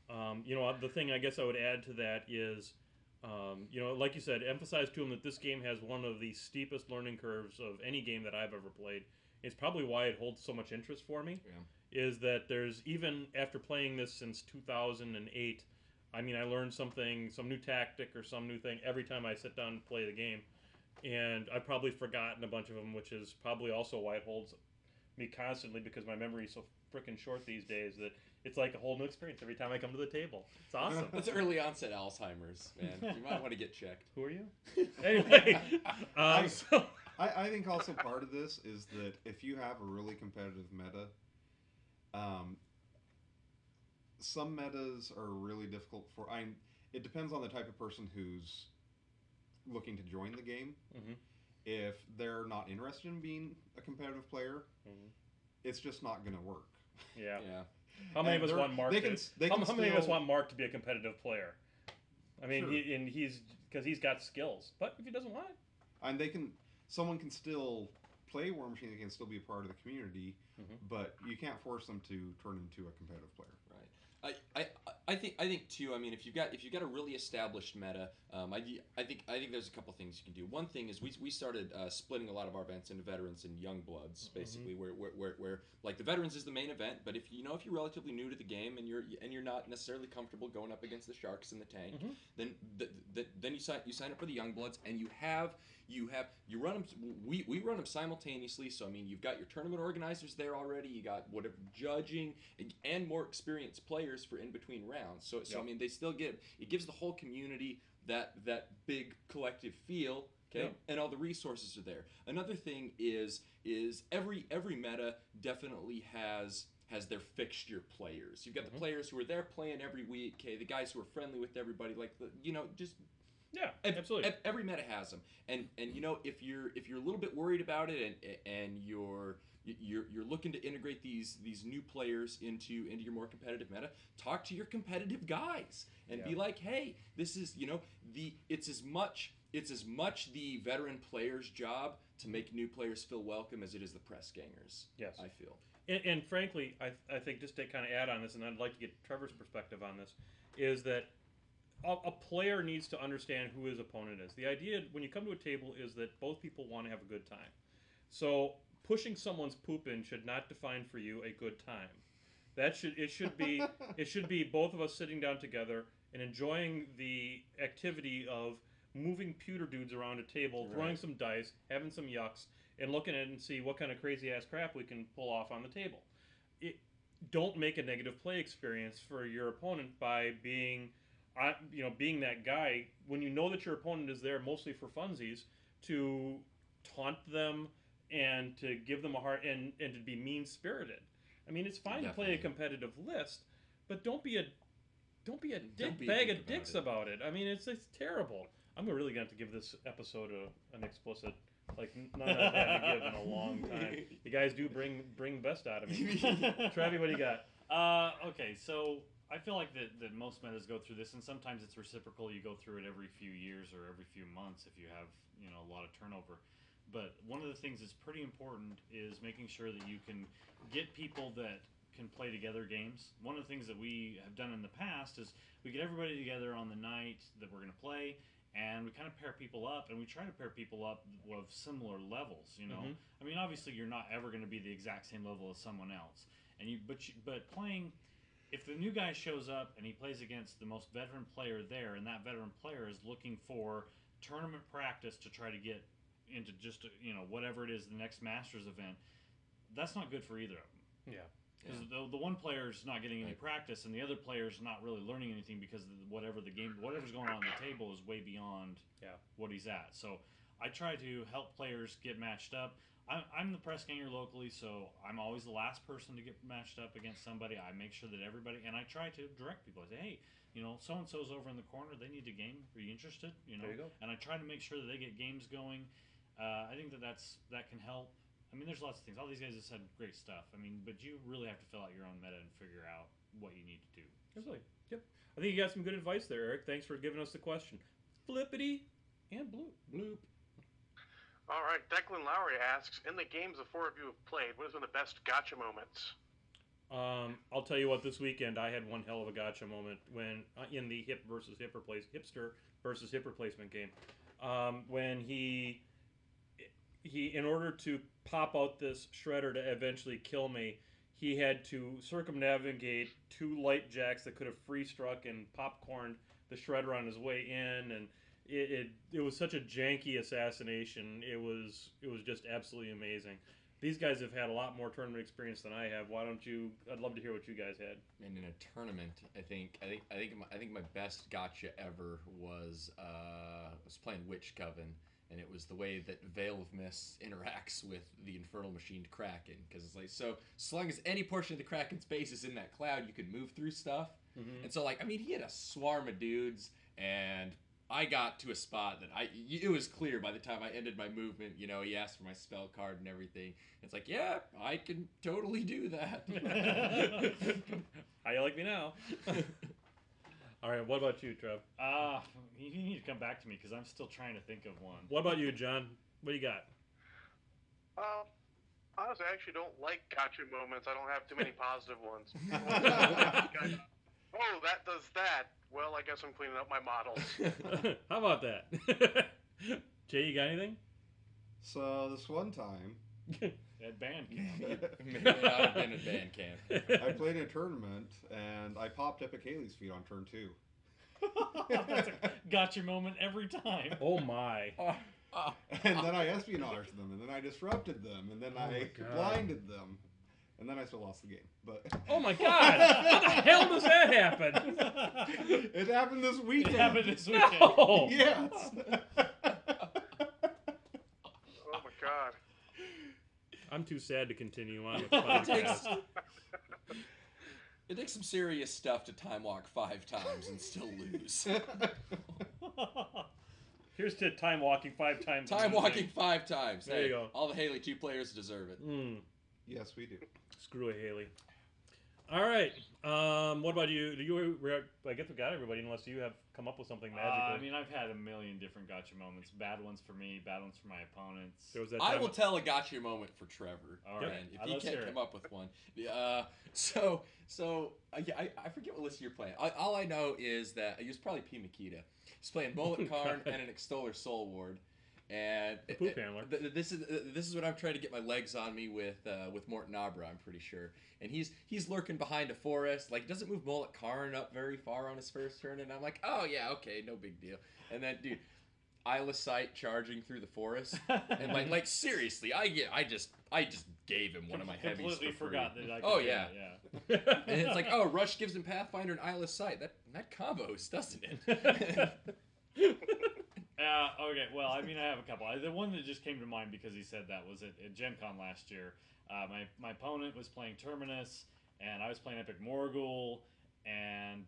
The thing I guess I would add to that is, like you said, emphasize to them that this game has one of the steepest learning curves of any game that I've ever played. It's probably why it holds so much interest for me. Yeah. Is that there's, even after playing this since 2008, I mean, I learned some new tactic or some new thing every time I sit down and play the game. And I've probably forgotten a bunch of them, which is probably also why it holds me constantly, because my memory is so freaking short these days that it's like a whole new experience every time I come to the table. It's awesome. That's early onset Alzheimer's, man. You might want to get checked. Who are you? Anyway, I think also part of this is that if you have a really competitive meta, some metas are really difficult for. It depends on the type of person who's looking to join the game. Mm-hmm. If they're not interested in being a competitive player, it's just not going to work. Yeah. How many of us want Mark? How many of us want Mark to be a competitive player? I mean, sure. he's because he's got skills. But if he doesn't want it, and someone can still play War Machine. They can still be a part of the community, but you can't force them to turn into a competitive player. Right. I think too. I mean, if you've got a really established meta, I think there's a couple things you can do. One thing is we started splitting a lot of our events into veterans and young bloods, basically, where like the veterans is the main event, but if you're relatively new to the game and you're not necessarily comfortable going up against the sharks in the tank, then you sign up for the young bloods, and you run them. We run them simultaneously. So I mean, you've got your tournament organizers there already. You got whatever judging and more experienced players for in between rounds. So I mean, they still it gives the whole community that big collective feel. Okay, and all the resources are there. Another thing is every meta definitely has their fixture players. You've got the players who are there playing every week. Okay, the guys who are friendly with everybody, like just. Yeah, absolutely. Every meta has them, and if you're a little bit worried about it, and you're looking to integrate these new players into your more competitive meta, talk to your competitive guys and be like, hey, this is it's as much the veteran player's job to make new players feel welcome as it is the press gangers. Yes, I feel. And frankly, I think just to kind of add on this, and I'd like to get Trevor's perspective on this, is that a player needs to understand who his opponent is. The idea when you come to a table is that both people want to have a good time. So pushing someone's poop in should not define for you a good time. It should be both of us sitting down together and enjoying the activity of moving pewter dudes around a table, throwing some dice, having some yucks, and looking at it and see what kind of crazy ass crap we can pull off on the table. Don't make a negative play experience for your opponent by being that guy when you know that your opponent is there mostly for funsies, to taunt them and to give them a heart and to be mean-spirited. I mean, it's fine to play a competitive list, but don't be a bag of dicks about it. I mean, it's terrible. I'm really going to have to give this episode an explicit, like none I've had to give in a long time. You guys do bring best out of me. Travi, what do you got? Okay, so I feel like that most metas go through this, and sometimes it's reciprocal. You go through it every few years or every few months if you have a lot of turnover. But one of the things that's pretty important is making sure that you can get people that can play together games. One of the things that we have done in the past is we get everybody together on the night that we're going to play, and we kind of pair people up, and we try to pair people up of similar levels. I mean, obviously you're not ever going to be the exact same level as someone else, but playing. If the new guy shows up and he plays against the most veteran player there, and that veteran player is looking for tournament practice to try to get into just whatever it is, the next Masters event, that's not good for either of them. Yeah. Because the one player's not getting any practice, and the other player's not really learning anything because whatever's going on the table is way beyond what he's at. So I try to help players get matched up. I'm the press ganger locally, so I'm always the last person to get matched up against somebody. I make sure that everybody, and I try to direct people. I say, hey, so and so's over in the corner. They need a game. Are you interested? There you go. And I try to make sure that they get games going. I think that can help. I mean, there's lots of things. All these guys have said great stuff. I mean, but you really have to fill out your own meta and figure out what you need to do. Absolutely. Yep. I think you got some good advice there, Eric. Thanks for giving us the question. Flippity and bloop. All right, Declan Lowry asks, in the games the four of you have played, what has been the best gotcha moments? I'll tell you what. This weekend, I had one hell of a gotcha moment when in the hipster versus hip replacement game, when he in order to pop out this shredder to eventually kill me, he had to circumnavigate two light jacks that could have free struck and popcorned the shredder on his way in, and it was such a janky assassination. It was just absolutely amazing. These guys have had a lot more tournament experience than I have. I'd love to hear what you guys had. And in a tournament, I think my best gotcha ever was playing Witch Coven, and it was the way that Veil of Mist interacts with the Infernal Machined Kraken, because it's like so long as any portion of the Kraken's base is in that cloud, you can move through stuff. Mm-hmm. And so he had a swarm of dudes, and I got to a spot that it was clear by the time I ended my movement. He asked for my spell card and everything. It's like, yeah, I can totally do that. How you like me now? All right, what about you, Trev? You need to come back to me because I'm still trying to think of one. What about you, John? What do you got? Honestly, I actually don't like gotcha moments. I don't have too many positive ones. Oh, that does that. Well, I guess I'm cleaning up my models. How about that? Jay, you got anything? So this one time, at band camp. Maybe I've been at band camp. I played in a tournament and I popped Epic Haley's feet on turn 2. That's a gotcha moment every time. Oh my. And then I espionaged them, and then I disrupted them, and then I blinded them. And then I still lost the game. But oh my god! How the hell does that happen? It happened this weekend. It happened this weekend. No! Yes. Oh my god. I'm too sad to continue on with the podcast. It takes some serious stuff to time walk 5 times and still lose. Here's to time walking 5 times. Time walking 5 times. There you go. All the Haley 2 players deserve it. Yes, we do. Screw it, Haley. All right. What about you? I guess we got everybody, unless you have come up with something magical. I've had a million different gotcha moments. Bad ones for me, bad ones for my opponents. There was that I will tell a gotcha moment for Trevor. All right. And if he can't come up with one. I forget what list you're playing. All I know is that it was probably P. Makita. He's playing Mullet Karn and an Extoller Soul Ward. And Poop handler. This is what I'm trying to get my legs on me with Morton Abra, I'm pretty sure. And he's lurking behind a forest. Like, doesn't move Mullet Karn up very far on his first turn, and I'm like, oh yeah, okay, no big deal. And then, dude, Isla Sight charging through the forest, and like seriously, I just gave him one of my heavies. Completely forgot that I could Oh do yeah. That, yeah. And it's like, oh, Rush gives him Pathfinder and Isla Sight. That combos, doesn't it? Okay, well, I have a couple. The one that just came to mind because he said that was at Gen Con last year. My opponent was playing Terminus, and I was playing Epic Morgul, and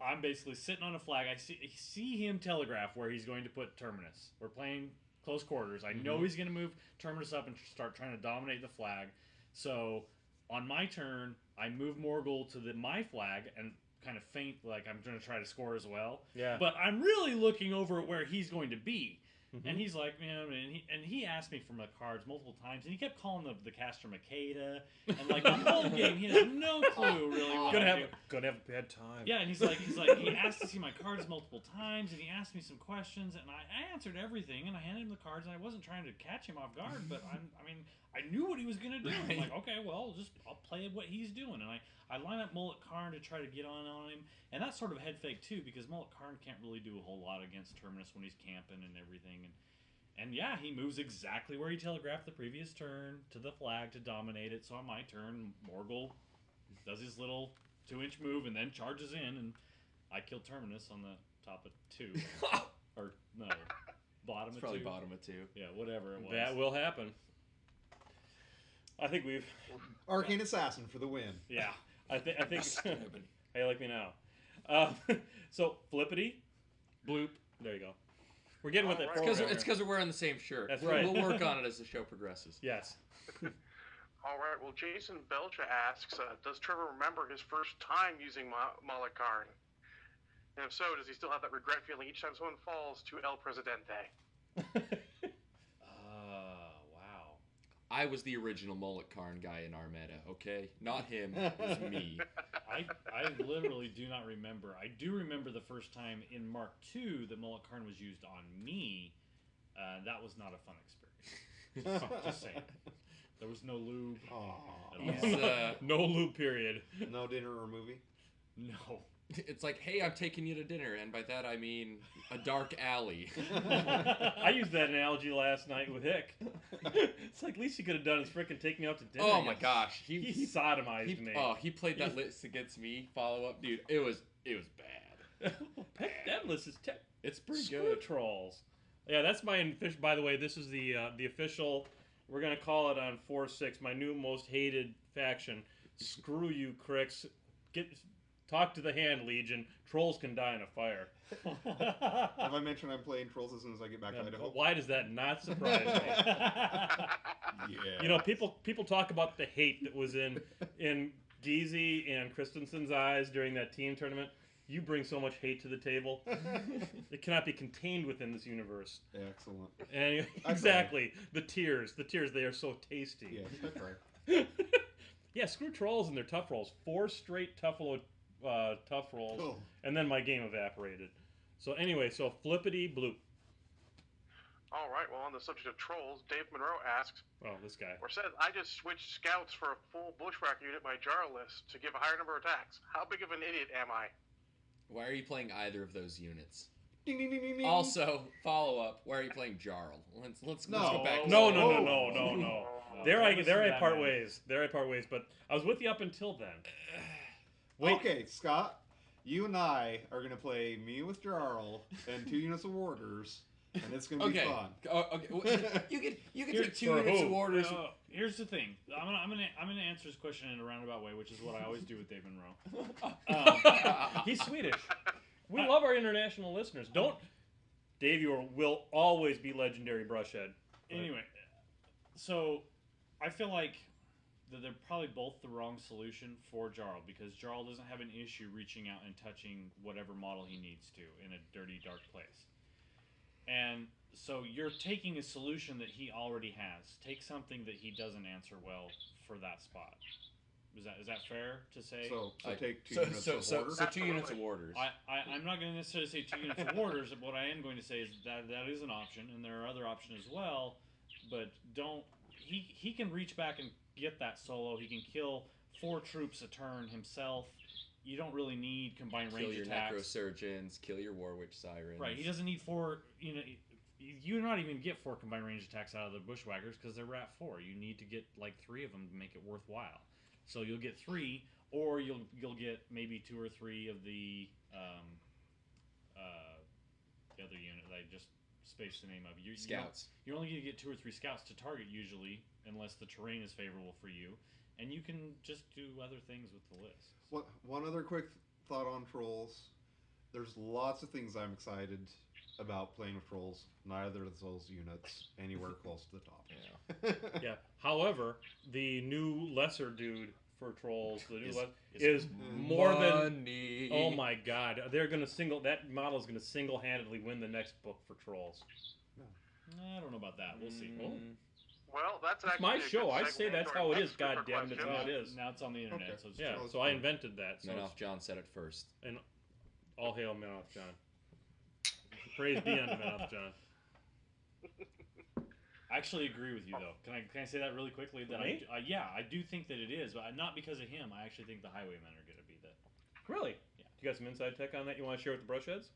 I'm basically sitting on a flag. I see him telegraph where he's going to put Terminus. We're playing close quarters. I know he's going to move Terminus up and start trying to dominate the flag. So on my turn, I move Morgul to my flag and kind of feint like I'm going to try to score as well. Yeah. But I'm really looking over at where he's going to be. Mm-hmm. And he's like, and he asked me for my cards multiple times, and he kept calling the caster Makeda, and like the whole game, he has no clue really what Gonna I have do. a bad time. Yeah, and he's like, he asked to see my cards multiple times, and he asked me some questions, and I answered everything, and I handed him the cards, and I wasn't trying to catch him off guard, but I knew what he was gonna do. I'm like, okay, well, I'll play what he's doing, and I line up Mullet Karn to try to get on him, and that's sort of head fake too, because Mullet Karn can't really do a whole lot against Terminus when he's camping and everything, and yeah, he moves exactly where he telegraphed the previous turn to the flag to dominate it. So on my turn, Morgul does his little 2-inch move and then charges in, and I kill Terminus on the top of 2. Or, no, bottom It's of 2. probably bottom of 2. Yeah, whatever it was. That will happen. I think we've... Arcane Assassin for the win. Yeah. I think... How you like me now? So flippity, bloop. There you go. We're getting with it. All right. It's program because here. we're wearing the same shirt. That's right. We'll work on it as the show progresses. Yes. All right. Well, Jason Belcha asks, does Trevor remember his first time using Malakarn? And if so, does he still have that regret feeling each time someone falls to El Presidente? Wow. I was the original Mullet Karn guy in our meta, okay? Not him, it was me. I literally do not remember. I do remember the first time in Mark II that Mullet Karn was used on me. That was not a fun experience. Just saying. There was no lube. Aw. At all. No loop period. No dinner or movie? No. It's like, hey, I'm taking you to dinner, and by that I mean a dark alley. I used that analogy last night with Hick. It's like least you could have done is frickin' take me out to dinner. Oh my gosh, He sodomized me. he played that list against me follow up, dude. It was bad. That list is It's pretty Screw good. trolls. Yeah, that's my official. By the way, this is the official. We're gonna call it on 4-6. My new most hated faction. Screw you, Cricks. Talk to the Hand Legion. Trolls can die in a fire. Have I mentioned I'm playing Trolls as soon as I get back to Idaho? Why does that not surprise me? Yeah. You know, people talk about the hate that was in Geezy and Christensen's eyes during that team tournament. You bring so much hate to the table. It cannot be contained within this universe. Excellent. And I exactly, the tears, they are so tasty. Yeah, that's right. Yeah, screw trolls and their tough rolls. 4 straight tough rolls, Cool. and then my game evaporated. So anyway, so flippity bloop. All right. Well, on the subject of trolls, Dave Monroe asks, Oh, this guy. or says, I just switched scouts for a full bushwhacker unit by jar list to give a higher number of attacks. How big of an idiot am I? Why are you playing either of those units? Ding, ding, ding, ding, ding. Also, follow up. Why are you playing Jarl? Let's No. go back. To No. No, There I that part man. ways. There I part ways. But I was with you up until then. Wait. Okay, Scott, you and I are going to play me with Jarl and 2 units of warders, and it's going to be Okay. fun. Okay. Well, you can Here- take 2 for units who? of orders. Here's the thing. I'm gonna answer this question in a roundabout way, which is what I always do with Dave Monroe. He's Swedish. We love our international listeners. Dave, will always be legendary brushhead. Anyway, so I feel like that they're probably both the wrong solution for Jarl, because Jarl doesn't have an issue reaching out and touching whatever model he needs to in a dirty, dark place. And so you're taking a solution that he already has. Take something that he doesn't answer well for that spot. Is that fair to say? So take 2 So units of warders. 2 units of Absolutely. warders. I'm not going to necessarily say 2 units of warders. What I am going to say is that is an option, and there are other options as well. But don't he can reach back and get that solo. He can kill 4 troops a turn himself. You don't really need combined Kill range your attacks. necrosurgeons. Kill your Warwitch sirens. Right, he doesn't need 4. You're not even get 4 combined range attacks out of the bushwhackers because they're at 4. You need to get like 3 of them to make it worthwhile. So you'll get 3, or you'll get maybe 2 or 3 of the other unit that I just spaced the name of. Scouts. You're only going to get 2 or 3 scouts to target usually, unless the terrain is favorable for you, and you can just do other things with the list. One other quick thought on Trolls. There's lots of things I'm excited about playing with Trolls. Neither of those units anywhere close to the top. Yeah. Yeah. However, the new lesser dude for trolls, the new Is is more than. money. Oh my God! They're gonna that model is gonna single-handedly win the next book for trolls. I don't know about that. We'll see. Oh. Well, that's It's actually my a good show. I segue say that's into our how it is. next super God damn it, it's question. how it is. Now it's on the internet, Okay. so it's Yeah. Trolls So I fun. invented that. So Menoff John said it first. and all hail Menoff John. Praise be unto Menoff John. I actually agree with you, though. Can I say that really quickly? That Me? I do think that it is, but not because of him. I actually think the Highwaymen are going to be the. Really? Yeah. You got some inside tech on that you want to share with the brushheads?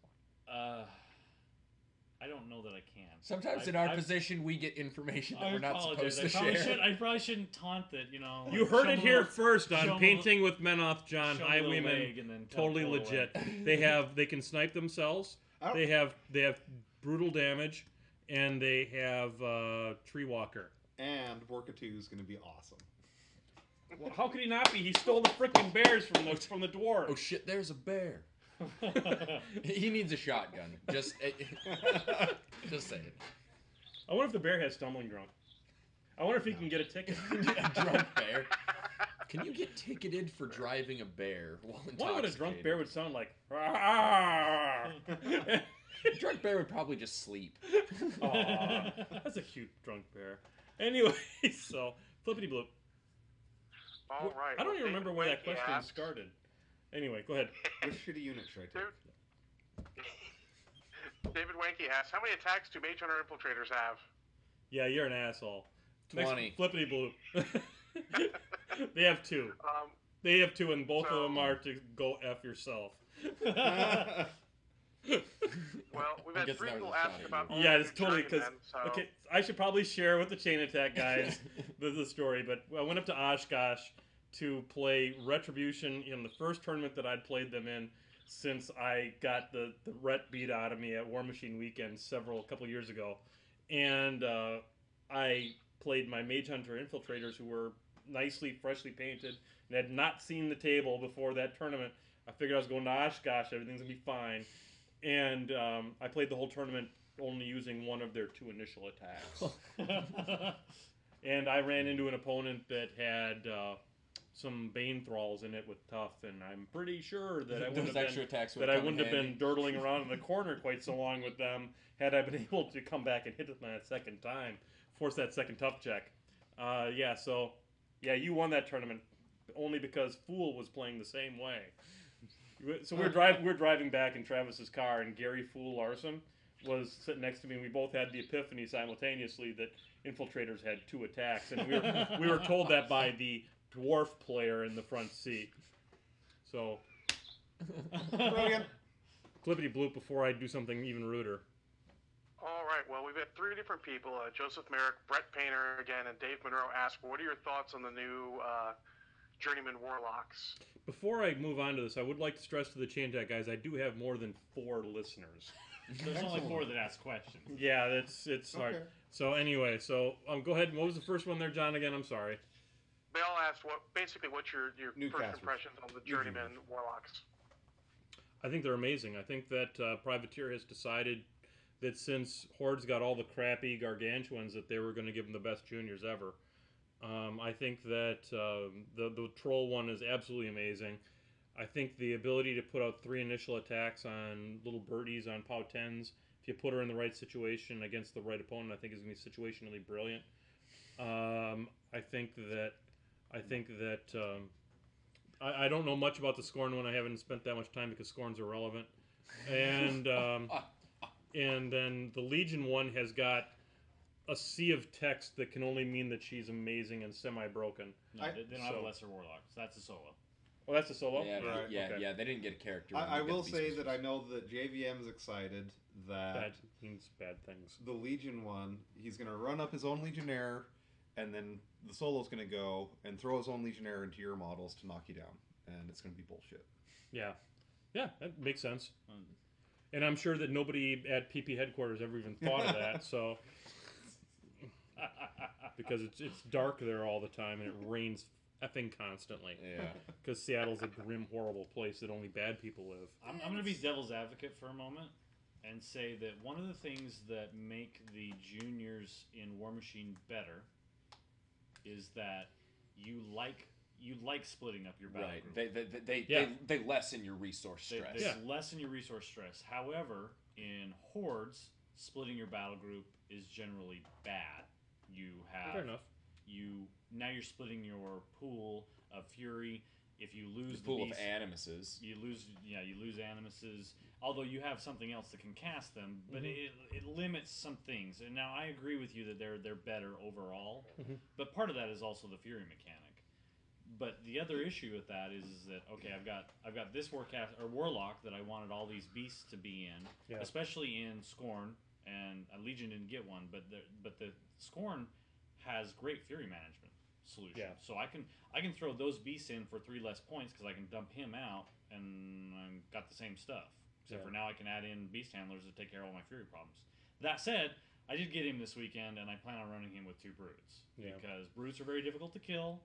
I don't know that I can. Sometimes in our position, we get information that I we're not apologize. supposed to share. I probably shouldn't taunt that. You heard show it them a here little- first show on them a Painting with Menoff John. show them a little Highwaymen, leg and then totally pull away. legit. They can snipe themselves. I don't- They have brutal damage, and they have Tree Walker. And Borka 2 is going to be awesome. Well, how could he not be? He stole the freaking bears from the dwarves. Oh shit! There's a bear. He needs a shotgun. Just saying. I wonder if the bear has stumbling drunk. I wonder if he can get a ticket. A drunk bear. Can you get ticketed for driving a bear while intoxicated? I wonder what a drunk bear would sound like. A drunk bear would probably just sleep. Aw, that's a cute drunk bear. Anyway, so flippity bloop. All right. I don't even remember where that David question asks- started. Anyway, go ahead. Which shitty unit should I take? David Wanky asks, how many attacks do Mage Hunter Infiltrators have? Yeah, you're an asshole. 20. Flippity bloop. They have 2. They have 2, and both of them are to go F yourself. Well, we've had guessing 3 that was people a shot ask at about. you. Yeah, it's totally because. Journeyman, so Okay, I should probably share with the Chain Attack guys the story, but I went up to Oshkosh to play Retribution in the first tournament that I'd played them in since I got the Ret beat out of me at War Machine Weekend a couple years ago. And I played my Mage Hunter Infiltrators who were nicely, freshly painted and had not seen the table before that tournament. I figured I was going to Oshkosh, everything's going to be fine. And I played the whole tournament only using one of their 2 initial attacks. And I ran into an opponent that had some Bane Thralls in it with Tough, and I'm pretty sure that I wouldn't Those have extra been, attacks would that I come in wouldn't have handy. been dirtling around in the corner quite so long with them had I been able to come back and hit them that second time, force that second Tough check. You won that tournament only because Fool was playing the same way. So we're driving back in Travis's car, and Gary Fool Larson was sitting next to me, and we both had the epiphany simultaneously that Infiltrators had 2 attacks, and we were told that by the dwarf player in the front seat. So, Brilliant. flippity bloop before I do something even ruder. All right. Well, we've had 3 different people: Joseph Merrick, Brett Painter again, and Dave Monroe ask, "What are your thoughts on the new Journeyman Warlocks?" Before I move on to this, I would like to stress to the Chain Attack guys, I do have more than 4 listeners. There's only 4 that ask questions. Yeah, it's hard. Okay. So anyway, go ahead. What was the first one there, John? Again, I'm sorry. They all asked what's your Newcasters. first impressions on the Journeyman Warlocks? I think they're amazing. I think that Privateer has decided that since Horde's got all the crappy gargantuans, that they were going to give them the best juniors ever. I think that the Troll one is absolutely amazing. I think the ability to put out 3 initial attacks on little birdies on POW 10s, if you put her in the right situation against the right opponent, I think is going to be situationally brilliant. I think that I don't know much about the Scorn one. I haven't spent that much time because Scorn's irrelevant. And and then the Legion one has got a sea of text that can only mean that she's amazing and semi-broken. No, they don't have so- a lesser warlock. So that's a solo. Oh, that's a solo? Yeah, Right. yeah. They didn't get a character. when I they got will the say Beast that I Wars. know that JVM is excited that That means bad things. the Legion one, he's going to run up his own Legionnaire, and then the solo's going to go and throw his own Legionnaire into your models to knock you down, and it's going to be bullshit. Yeah. Yeah, that makes sense. Um, And I'm sure that nobody at PP headquarters ever even thought of that, so... Because it's dark there all the time and it rains effing constantly. Yeah. Because Seattle's a grim, horrible place that only bad people live. I'm going to be devil's advocate for a moment and say that one of the things that make the juniors in War Machine better is that you like splitting up your battle Right. group. They lessen your resource They stress. Yeah. lessen your resource stress. However, in Hordes, splitting your battle group is generally bad. You have Fair enough. now you're splitting your pool of fury. If you lose The pool of beast, animuses. you lose animuses. Although you have something else that can cast them, but it limits some things. And now I agree with you that they're better overall, but part of that is also the fury mechanic. But the other issue with that is that okay, I've got this warlock that I wanted all these beasts to be in, Yeah. especially in Scorn, and Legion didn't get one, but the Scorn has great fury management solution. Yeah. So I can throw those beasts in for 3 less points because I can dump him out and I've got the same stuff. Except Yeah. for now I can add in beast handlers to take care of all my fury problems. That said, I did get him this weekend and I plan on running him with 2 brutes Yeah. because brutes are very difficult to kill,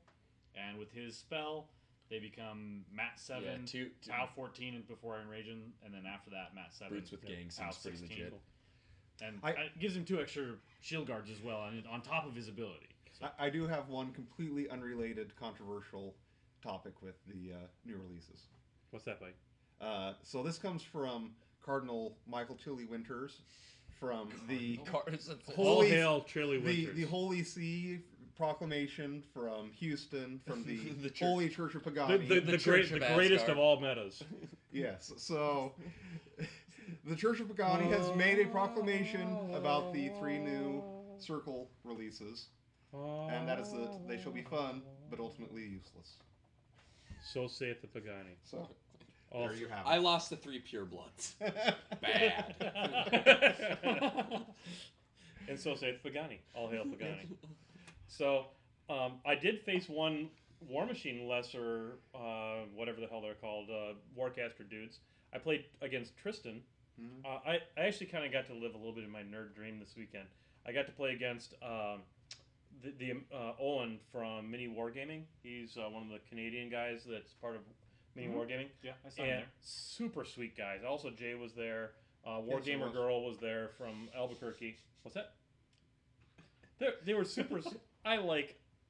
and with his spell, They become Mat 7, Yeah, Tau 14 before Iron Raging, and then after that, Mat 7. Brutes with Gang Tau seems pretty 16. legit. And it gives him 2 extra shield guards as well, on top of his ability. So. I do have one completely unrelated, controversial topic with the new releases. What's that, Mike? So this comes from Cardinal Michael Chili Winters from the All hail Chili Winters. the Holy See proclamation from Houston, from the, The church. Holy Church of Pagani. the Church of greatest Asgard. of all metas. Yes, so the Church of Pagani has made a proclamation about the 3 new Circle releases, and that is that they shall be fun, but ultimately useless. So saith the Pagani. So Also, there you have I lost the 3 pure bloods. Bad. and so saith Pagani. All hail Pagani. So, I did face one War Machine lesser, whatever the hell they're called, Warcaster dudes. I played against Tristan. I actually kind of got to live a little bit of my nerd dream this weekend. I got to play against the Owen from Mini Wargaming. He's one of the Canadian guys that's part of Mini Wargaming. Yeah, I saw him And there. super sweet guys. Also, Jay was there. Yes, Wargamer he was. Girl was there from Albuquerque. What's that? They were super. I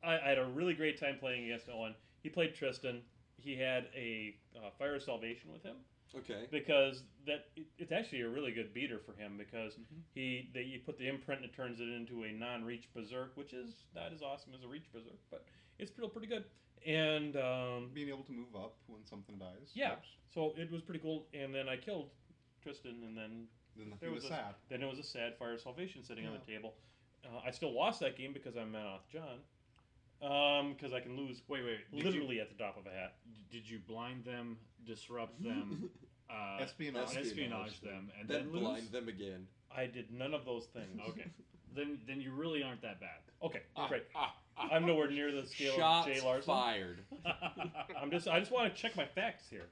had a really great time playing against Owen. He played Tristan. He had a Fire of Salvation with him Okay. because it's actually a really good beater for him because you put the imprint and it turns it into a non-reach berserk, which is not as awesome as a reach berserk, but it's still pretty good. And being able to move up when something dies. yeah, helps. so it was pretty cool. And then I killed Tristan, and then Then there he was sad. Then it was a sad Fire of Salvation sitting on the table. I still lost that game because I'm Manoth John. Because I can lose Wait. literally at the drop of a hat. Did you blind them, disrupt them, Espionage them, and then then lose? blind them again. I did none of those things. Okay. Then you really aren't that bad. Okay, great. I'm nowhere near the scale Shots of Jay Larson. fired. I just want to check my facts here.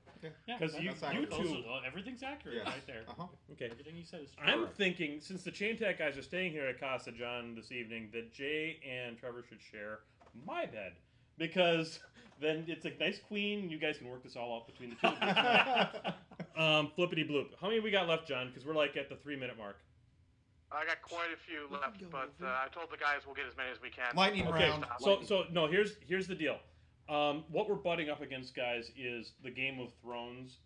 Yeah, 'Cause you that's accurate. two- everything's accurate Yes. right there. Uh-huh. Okay. Everything you said is true. I'm thinking, since the Chain Tech guys are staying here at Casa John this evening, that Jay and Trevor should share my bed. Because then it's a nice queen. You guys can work this all out between the two of you. Flippity bloop. How many we got left, John? Because we're like at the 3-minute mark. I got quite a few left, but I told the guys we'll get as many as we can. Lightning Okay, round. so no. Here's the deal. What we're butting up against, guys, is the Game of Thrones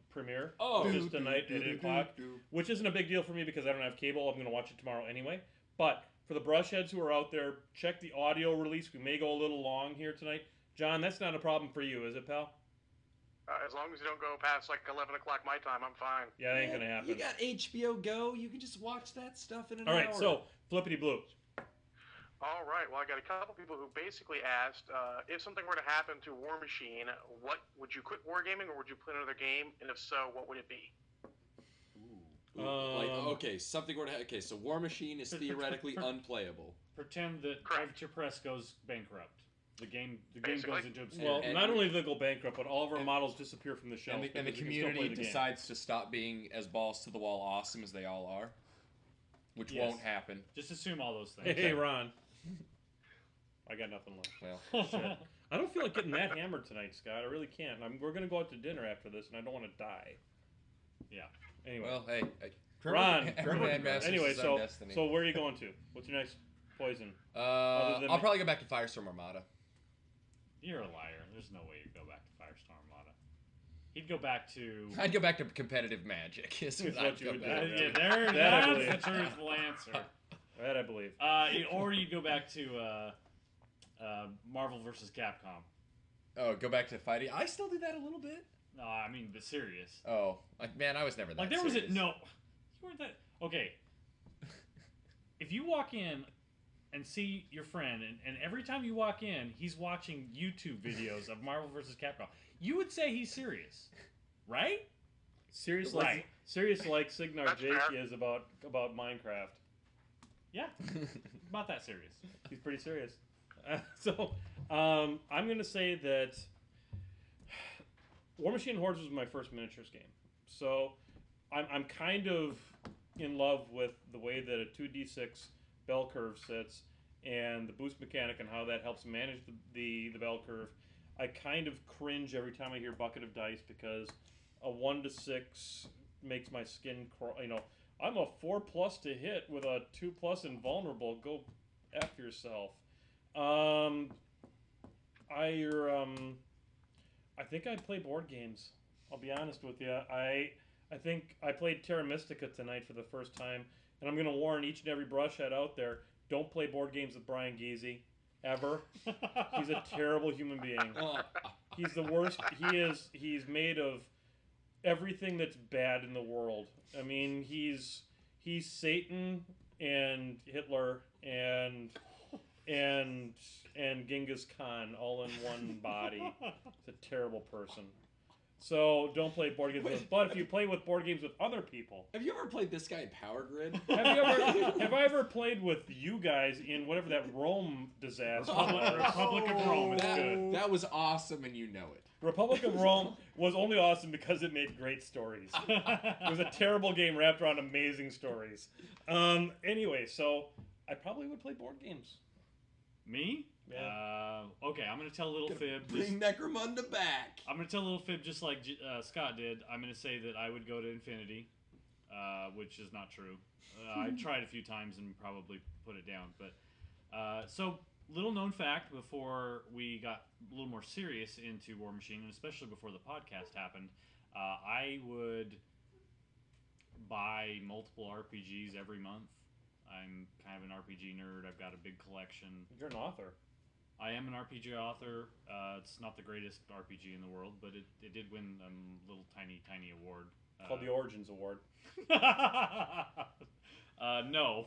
premiere. Oh. Which is tonight at 8 o'clock. Which isn't a big deal for me because I don't have cable. I'm going to watch it tomorrow anyway. But for the brushheads who are out there, check the audio release. We may go a little long here tonight. John, that's not a problem for you, is it, pal? As long as you don't go past like 11 o'clock my time, I'm fine. Yeah, that ain't going to happen. You got HBO Go. You can just watch that stuff in an All hour. right, so flippity bloop. All right. Well, I got a couple people who basically asked if something were to happen to War Machine, what would you quit wargaming or would you play another game? And if so, what would it be? Okay, something were to okay, so War Machine is theoretically unplayable. Pretend that Correct. Drive to Press goes bankrupt. The game Basically. goes into obscurity. Well, And- not only do they go bankrupt, but all of our models disappear from the shelf. And the because we can still play community the game. decides to stop being as balls to the wall awesome as they all are, which Yes. won't happen. Just assume all those things. Hey, Ron. I got nothing left. Well, Shit. I don't feel like getting that hammered tonight, Scott. I really can't. We're going to go out to dinner after this, and I don't want to die. Yeah. Anyway. well, hey, Ron. every man masters Anyway, his so own destiny. so where are you going to? What's your next poison? other than- I'll probably go back to Firestorm Armada. You're a liar. There's no way you'd go back to Firestorm Armada. He'd go back to. I'd go back to competitive magic. Is Is what what I'd you go would back do. to. Yeah, there. That I That's believe. the truthful answer. That I believe. Or you'd go back to Marvel vs. Capcom. Oh, go back to fighting. I still do that a little bit. No, I mean the serious. Oh, man, I was never that. Like there was serious. a no. You weren't that. Okay. If you walk in and see your friend, and every time you walk in, he's watching YouTube videos of Marvel vs. Capcom, you would say he's serious, right? Serious Right. like Signar That's Jake fair. is about Minecraft. Yeah, about that serious. He's pretty serious. I'm going to say that War Machine Hordes was my first miniatures game. So I'm kind of in love with the way that a 2d6 bell curve sits and the boost mechanic and how that helps manage the bell curve. I kind of cringe every time I hear Bucket of Dice because a 1 to 6 makes my skin crawl. I'm a 4+ to hit with a 2+ invulnerable. Go F yourself. I think I'd play board games. I'll be honest with you. I think I played Terra Mystica tonight for the first time, and I'm going to warn each and every brushhead out there: don't play board games with Brian Geezy, ever. He's a terrible human being. He's the worst. He's made of everything that's bad in the world. I mean, he's Satan and Hitler and Genghis Khan all in one body. He's a terrible person. So don't play board games with him. But if you play with board games with other people, Have you ever played this guy in Power Grid? have I ever played with you guys in whatever that Rome disaster was? Republic of Rome is good. That was awesome, and you know it. Republic of Rome was only awesome because it made great stories. It was a terrible game wrapped around amazing stories. Anyway, so I probably would play board games. Me? Yeah. Okay, I'm going to tell a little fib. Bring Necromunda back. I'm going to tell a little fib just like Scott did. I'm going to say that I would go to Infinity, which is not true. I tried a few times and probably put it down. But so, little known fact before we got a little more serious into War Machine, and especially before the podcast happened, I would buy multiple RPGs every month. I'm kind of an RPG nerd. I've got a big collection. You're an author. I am an RPG author. It's not the greatest RPG in the world, but it did win a little tiny award. Called the Origins Award. No.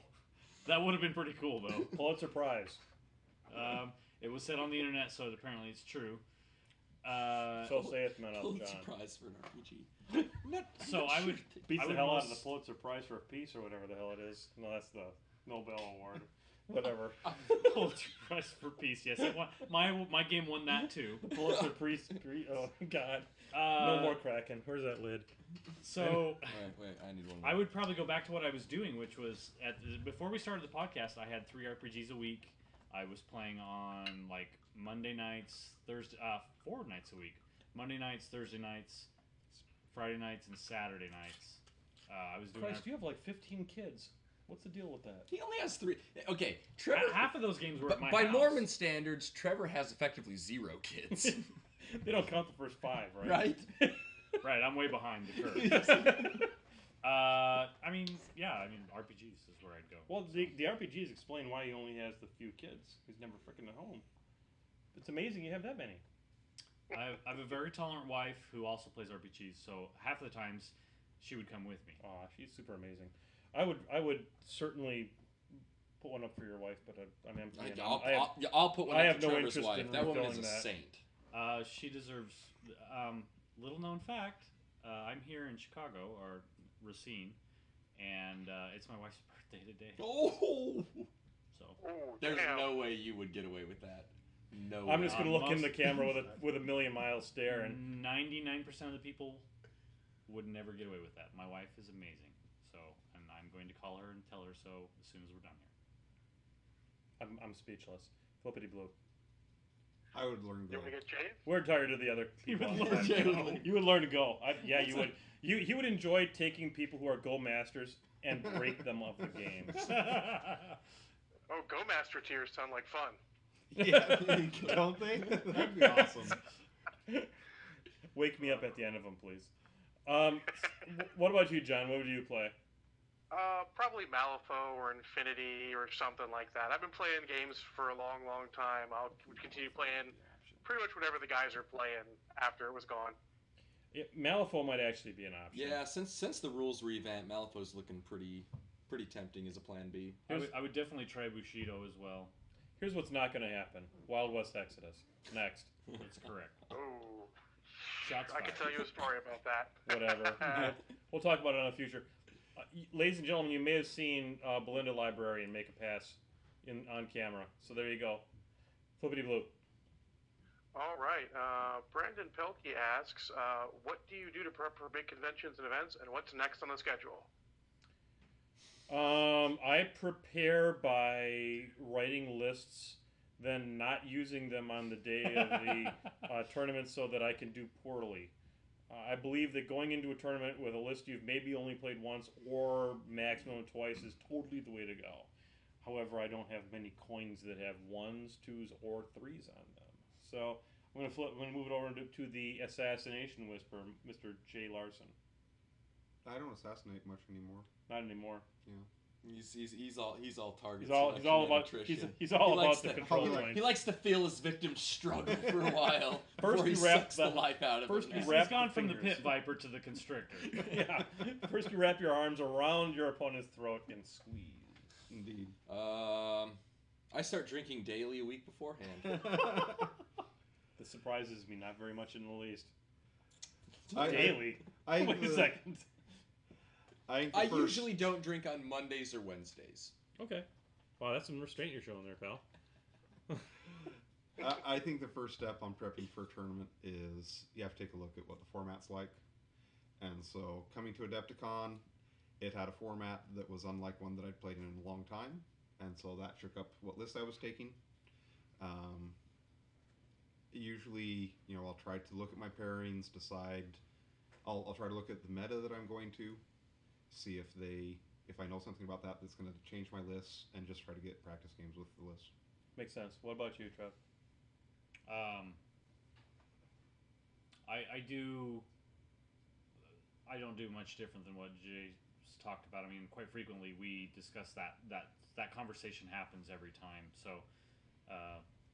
That would have been pretty cool, though. Pulitzer Prize. It was said on the internet, so apparently it's true. So saith men of Pulitzer John. Prize for an RPG. So I would Beats I the would hell out of most- the Pulitzer Prize for Peace or whatever the hell it is. No, that's the Nobel Award. Whatever. Pulitzer Prize for Peace. Yes, it won. My game won that too. The Pulitzer Prize. Oh, God. Uh, No more Kraken. Where's that lid? So Wait, I need one more. I would probably go back to what I was doing, which was before we started the podcast. I had 3 RPGs a week. I was playing on like Monday nights, 4 nights a week. Monday nights, Thursday nights, Friday nights, and Saturday nights. I was doing Christ, you have like 15 kids. What's the deal with that? He only has 3. Okay, Trevor. half of those games were at my By house. Mormon standards, Trevor has effectively 0 kids. They don't count the first 5, right? Right? Right, I'm way behind the curve. I mean, RPGs is where I'd go. Well, the RPGs explain why he only has the few kids. He's never freaking at home. It's amazing you have that many. I have a very tolerant wife who also plays RPGs, so half of the times she would come with me. Aw, she's super amazing. I would certainly put one up for your wife, but I'm empty. and I'll put one I up have for no Trevor's interest wife. in That woman is a refilling that. saint. She deserves. Little known fact: I'm here in Chicago, or Racine, and it's my wife's birthday today. Oh! So Ooh, There's damn. no way you would get away with that. No I'm way. just gonna look in most- the camera with a million mile stare, and 99% of the people would never get away with that. My wife is amazing, so and I'm going to call her and tell her so as soon as we're done here. I'm speechless. Flippity blue. I would learn You to. want to get shaved? We're tired of the other people. would learn to go. You would learn to go. Yeah, you would. He would enjoy taking people who are go masters and break them of the game. Oh, Go Master tiers sound like fun. Yeah, don't they? That'd be awesome. Wake me up at the end of them, please. What about you, John? What would you play? Probably Malifaux or Infinity or something like that. I've been playing games for a long, long time. I'll continue playing pretty much whatever the guys are playing after it was gone. Yeah, Malifaux might actually be an option. Yeah, since the rules revamp, Malifaux's looking pretty tempting as a plan B. I would definitely try Bushido as well. Here's what's not going to happen. Wild West Exodus. Next. That's correct. Ooh. Shots I can fired. tell you a story about that. Whatever. We'll talk about it in the future. Ladies and gentlemen, you may have seen Belinda Librarian make a pass on camera. So there you go. Flippity blue. All right. Brandon Pelkey asks, what do you do to prep for big conventions and events, and what's next on the schedule? I prepare by writing lists than not using them on the day of the tournament so that I can do poorly. I believe that going into a tournament with a list you've maybe only played once or maximum twice is totally the way to go. However, I don't have many coins that have 1s, 2s, or 3s on them. So I'm going to move it over to the Assassination Whisperer, Mr. J. Larson. I don't assassinate much anymore. Not anymore. Yeah. He's all target. He's all about the control point. He likes to feel his victims struggle for a while. First before you he wrap sucks the life out of first them. you wrap He's gone the from the fingers. pit viper to the constrictor. Yeah. First you wrap your arms around your opponent's throat and squeeze. Indeed. I start drinking daily a week beforehand. This surprises me not very much in the least. I- Daily. I Wait a the- second. I think the I first- usually don't drink on Mondays or Wednesdays. Okay. Wow, that's some restraint you're showing there, pal. I think the first step on prepping for a tournament is you have to take a look at what the format's like. And so, coming to Adepticon, it had a format that was unlike one that I'd played in a long time, and so that shook up what list I was taking. Usually, I'll try to look at my pairings, decide. I'll try to look at the meta that I'm going to, see if I know something about that that's going to change my list, and just try to get practice games with the list. Makes sense. What about you, Trev? I don't do much different than what Jay's talked about. I mean, quite frequently we discuss that conversation happens every time. So,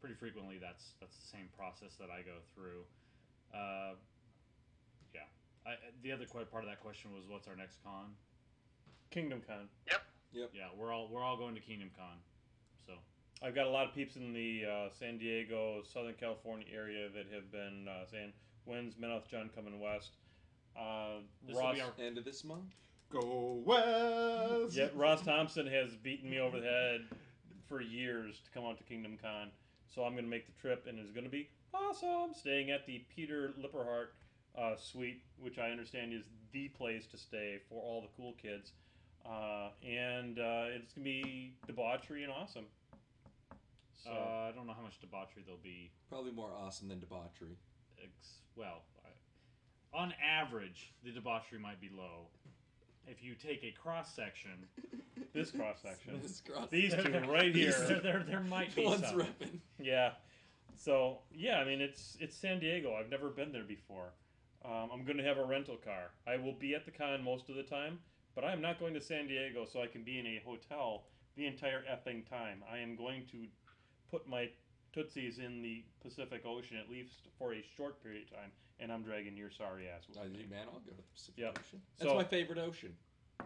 pretty frequently that's the same process that I go through. Yeah. The other part of that question was, what's our next con? Kingdom Con. Yeah, we're all going to Kingdom Con. So. I've got a lot of peeps in the San Diego, Southern California area that have been saying, when's Menoth John coming west? This will Ross, be our End of this month? Go West! yeah, Ross Thompson has beaten me over the head for years to come out to Kingdom Con. So I'm going to make the trip, and it's going to be awesome. Staying at the Peter Lipperhart suite, which I understand is the place to stay for all the cool kids. And it's going to be debauchery and awesome. So I don't know how much debauchery there'll be. Probably more awesome than debauchery. On average, the debauchery might be low. If you take a cross section, this cross section, This cross- these two right here. there might be One's some. repping. Yeah. So yeah, I mean it's San Diego. I've never been there before. I'm going to have a rental car. I will be at the con most of the time, but I am not going to San Diego so I can be in a hotel the entire effing time. I am going to put my tootsies in the Pacific Ocean at least for a short period of time, and I'm dragging your sorry ass with me. Man, I'll go to the Pacific Yeah. Ocean. That's So- my favorite ocean.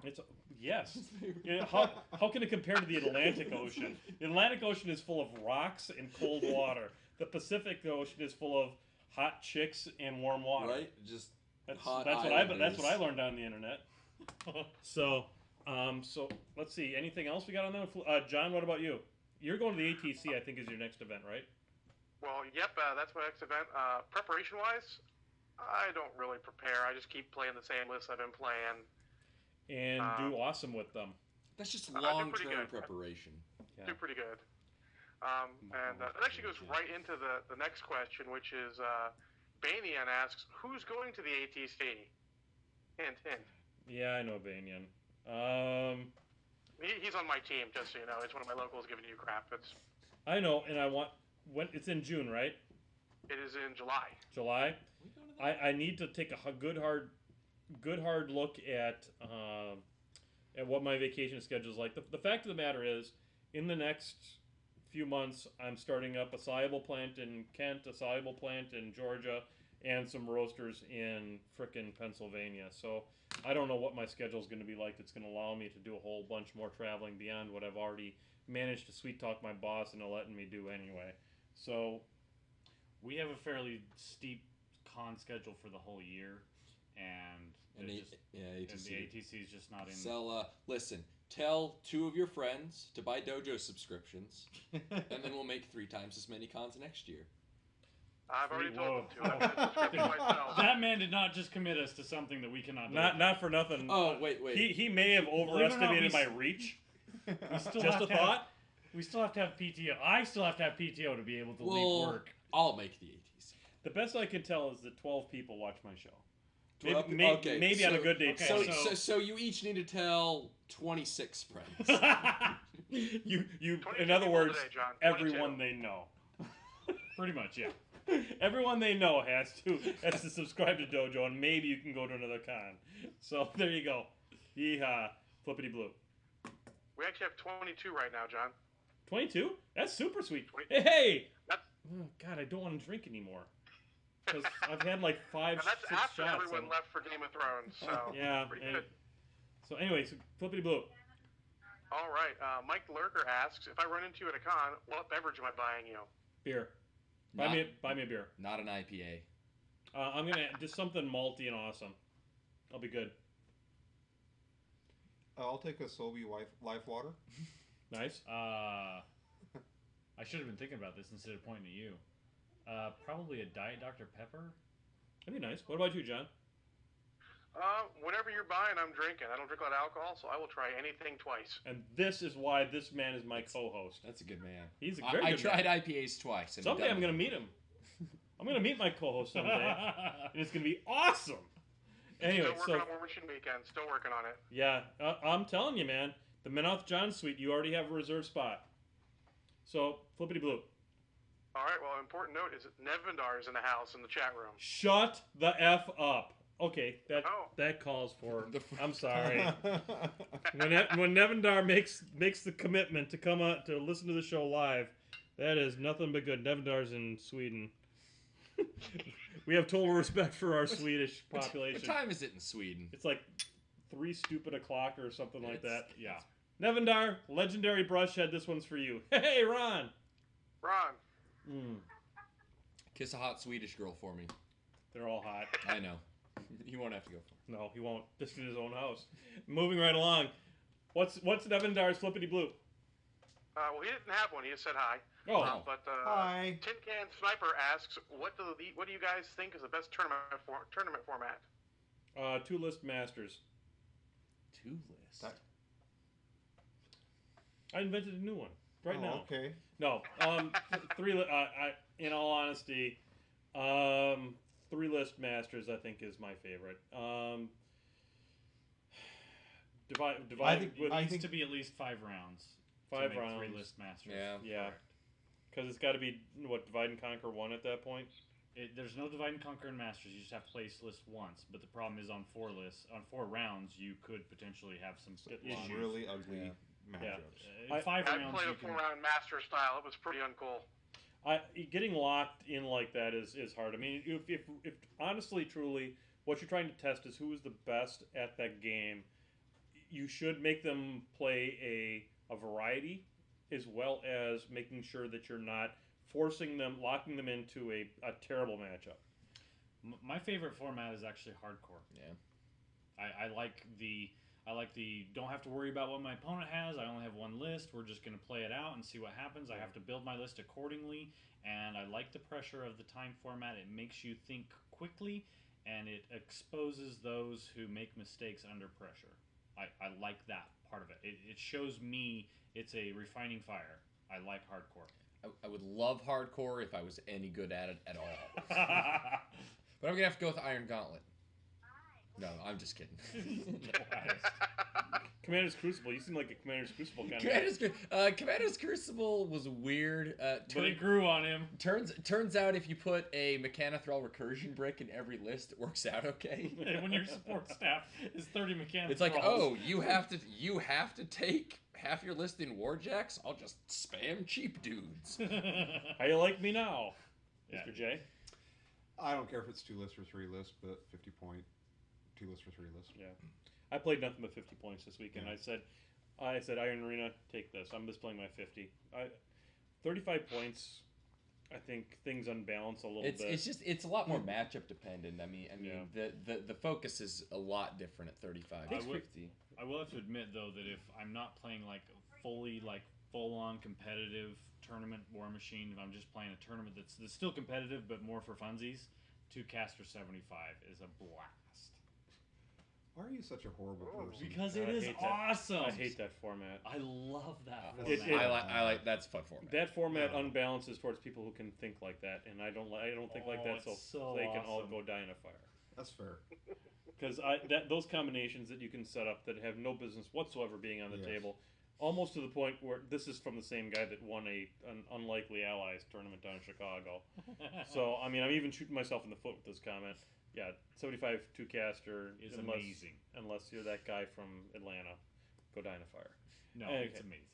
It's yes. Yeah, how can it compare to the Atlantic Ocean? The Atlantic Ocean is full of rocks and cold water. The Pacific Ocean is full of hot chicks and warm water. Right? Just That's hot what islanders. I learned on the internet. So let's see. Anything else we got on that? John, what about you? You're going to the ATC, I think, is your next event, right? Well, yep, that's my next event. Preparation-wise, I don't really prepare. I just keep playing the same list I've been playing. And do awesome with them. that's just do pretty long-term good. preparation. Yeah. Do pretty good. And that actually goes right into the next question, which is Banian asks, who's going to the ATC? Hint, hint. Yeah, I know Banyan. He's on my team, just so you know. It's one of my locals giving you crap. I know, and I want when it's in June, right? It is in July. July. I need to take a good hard look at what my vacation schedule is like. The fact of the matter is, in the next few months, I'm starting up a soluble plant in Kent, a soluble plant in Georgia, and some roasters in frickin' Pennsylvania. So I don't know what my schedule is going to be like that's going to allow me to do a whole bunch more traveling beyond what I've already managed to sweet talk my boss into letting me do anyway. So We have a fairly steep con schedule for the whole year, and And they're ATC. and the ATC is just not in. So, listen, tell 2 of your friends to buy dojo subscriptions, and then we'll make 3 times as many cons next year. I've already Whoa. told them to. I'm subscribing myself. That man did not just commit us to something that we cannot. not for nothing. Oh, wait. He may have it or not, overestimated we my s- reach. We still Just have a to have- thought. We still have to have PTO. I still have to have PTO to be able to leave work. I'll make the 80s. The best I can tell is that 12 people watch my show. Okay, Maybe on a good day. okay, 20. So you each need to tell 26 friends. you 22 in other people words, today, John. 22. everyone they know. Pretty much, yeah. Everyone they know has to subscribe to Dojo, and maybe you can go to another con. So there you go. Yeehaw, flippity blue. We actually have 22 right now, John. 22? That's super sweet. 20 Hey! That's- Oh, God, I don't want to drink anymore. Because I've had like 5, And that's 6 after shots. everyone and- left for Game of Thrones. So Yeah. pretty and- good. so anyway, so flippity blue. All right. Mike Lurker asks, if I run into you at a con, what beverage am I buying you? Beer. Not, Buy me a beer. not an IPA. I'm gonna just something malty and awesome. I'll be good. I'll take a Sobe Life Water. Nice. I should have been thinking about this instead of pointing at you. Probably a Diet Dr. Pepper. That'd be nice. What about you, John? Whenever you're buying, I'm drinking. I don't drink a lot of alcohol, so I will try anything twice. And this is why this man is my co-host. That's a good man. He's a very I good tried man. IPAs twice. And Someday I'm gonna meet him. I'm gonna meet my co-host someday, and it's gonna be awesome. Anyway, Still working so on War Machine Weekend. Still working on it. yeah, I'm telling you, man, the Menoth John Suite, you already have a reserved spot. So flippity blue. All right. Well, important note is that Nevendar is in the house in the chat room. Shut the f up. Okay, Oh. that calls for. The- I'm sorry. when Nevendar makes the commitment to come out to listen to the show live, that is nothing but good. Nevendar's in Sweden. We have total respect for our Swedish population. What time is it in Sweden? It's like 3 stupid o'clock or something like that. Yeah. Nevendar, legendary brushhead. This one's for you. Hey, Ron. Ron. Kiss a hot Swedish girl for me. They're all hot. I know. You won't have to go for it. No, he won't. Just in his own house. Moving right along. What's Nevendar's flippity blue? Well, he didn't have one. He just said hi. Oh, But Hi. Tin Can Sniper asks, what do you guys think is the best tournament format? 2 list masters. 2 lists. That- I invented a new one right now. Okay. No, 3. In all honesty, 3 list masters I think is my favorite. Divide. I Needs think- to be at least 5 rounds. 5 to make rounds. 3 list masters. Yeah. Yeah, because it's got to be divide and conquer 1 at that point. There's no divide and conquer in masters. You just have to place list once. But the problem is on 4 lists, on 4 rounds, you could potentially have some issues. Really ugly Yeah. matchups. I- 5 I rounds, played you a can. 4-round master style. It was pretty uncool. Getting locked in like that is hard. I mean, if honestly, truly, what you're trying to test is who is the best at that game. You should make them play a variety, as well as making sure that you're not locking them into a terrible matchup. My favorite format is actually hardcore. Yeah. I like the don't have to worry about what my opponent has. I only have 1 list. We're just going to play it out and see what happens. I have to build my list accordingly, and I like the pressure of the time format. It makes you think quickly, and it exposes those who make mistakes under pressure. I like that part of it. It shows me it's a refining fire. I like hardcore. I would love hardcore if I was any good at it at all. But I'm going to have to go with Iron Gauntlet. No, I'm just kidding. Commander's Crucible. You seem like a Commander's Crucible kind of. Commander's Crucible was weird. But it grew on him. Turns out if you put a Mechanothrall recursion brick in every list, it works out okay. When your support staff is 30 mechanics. It's like, oh, you have to take half your list in Warjacks? I'll just spam cheap dudes. How you like me now, Yeah. Mr. J? I don't care if it's 2 lists or 3 lists, but 50 point 2 lists or 3 lists. Yeah, I played nothing but 50 points this weekend. Yeah. I said, Iron Arena, take this. I'm just playing my 50. 35 points. I think things unbalance a little bit. It's a lot more matchup dependent. I mean, Yeah. the focus is a lot different at 35 I to would- 50. I will have to admit though that if I'm not playing full on competitive tournament War Machine, if I'm just playing a tournament that's still competitive but more for funsies, 2 Caster 75 is a blast. Why are you such a horrible person? Because I it is hate that. awesome. I hate that format. I love that. It- format. I like that's a fun format. That format No. unbalances towards people who can think like that, and I don't think like that, it's so they can all awesome. go die in a fire. That's fair. Because those combinations that you can set up that have no business whatsoever being on the Yes. table, almost to the point where this is from the same guy that won an Unlikely Allies tournament down in Chicago. So I mean, I'm even shooting myself in the foot with this comment. Yeah, 75 two caster Is unless, amazing. Unless you're that guy from Atlanta, go die in a fire. No, Okay. it's amazing.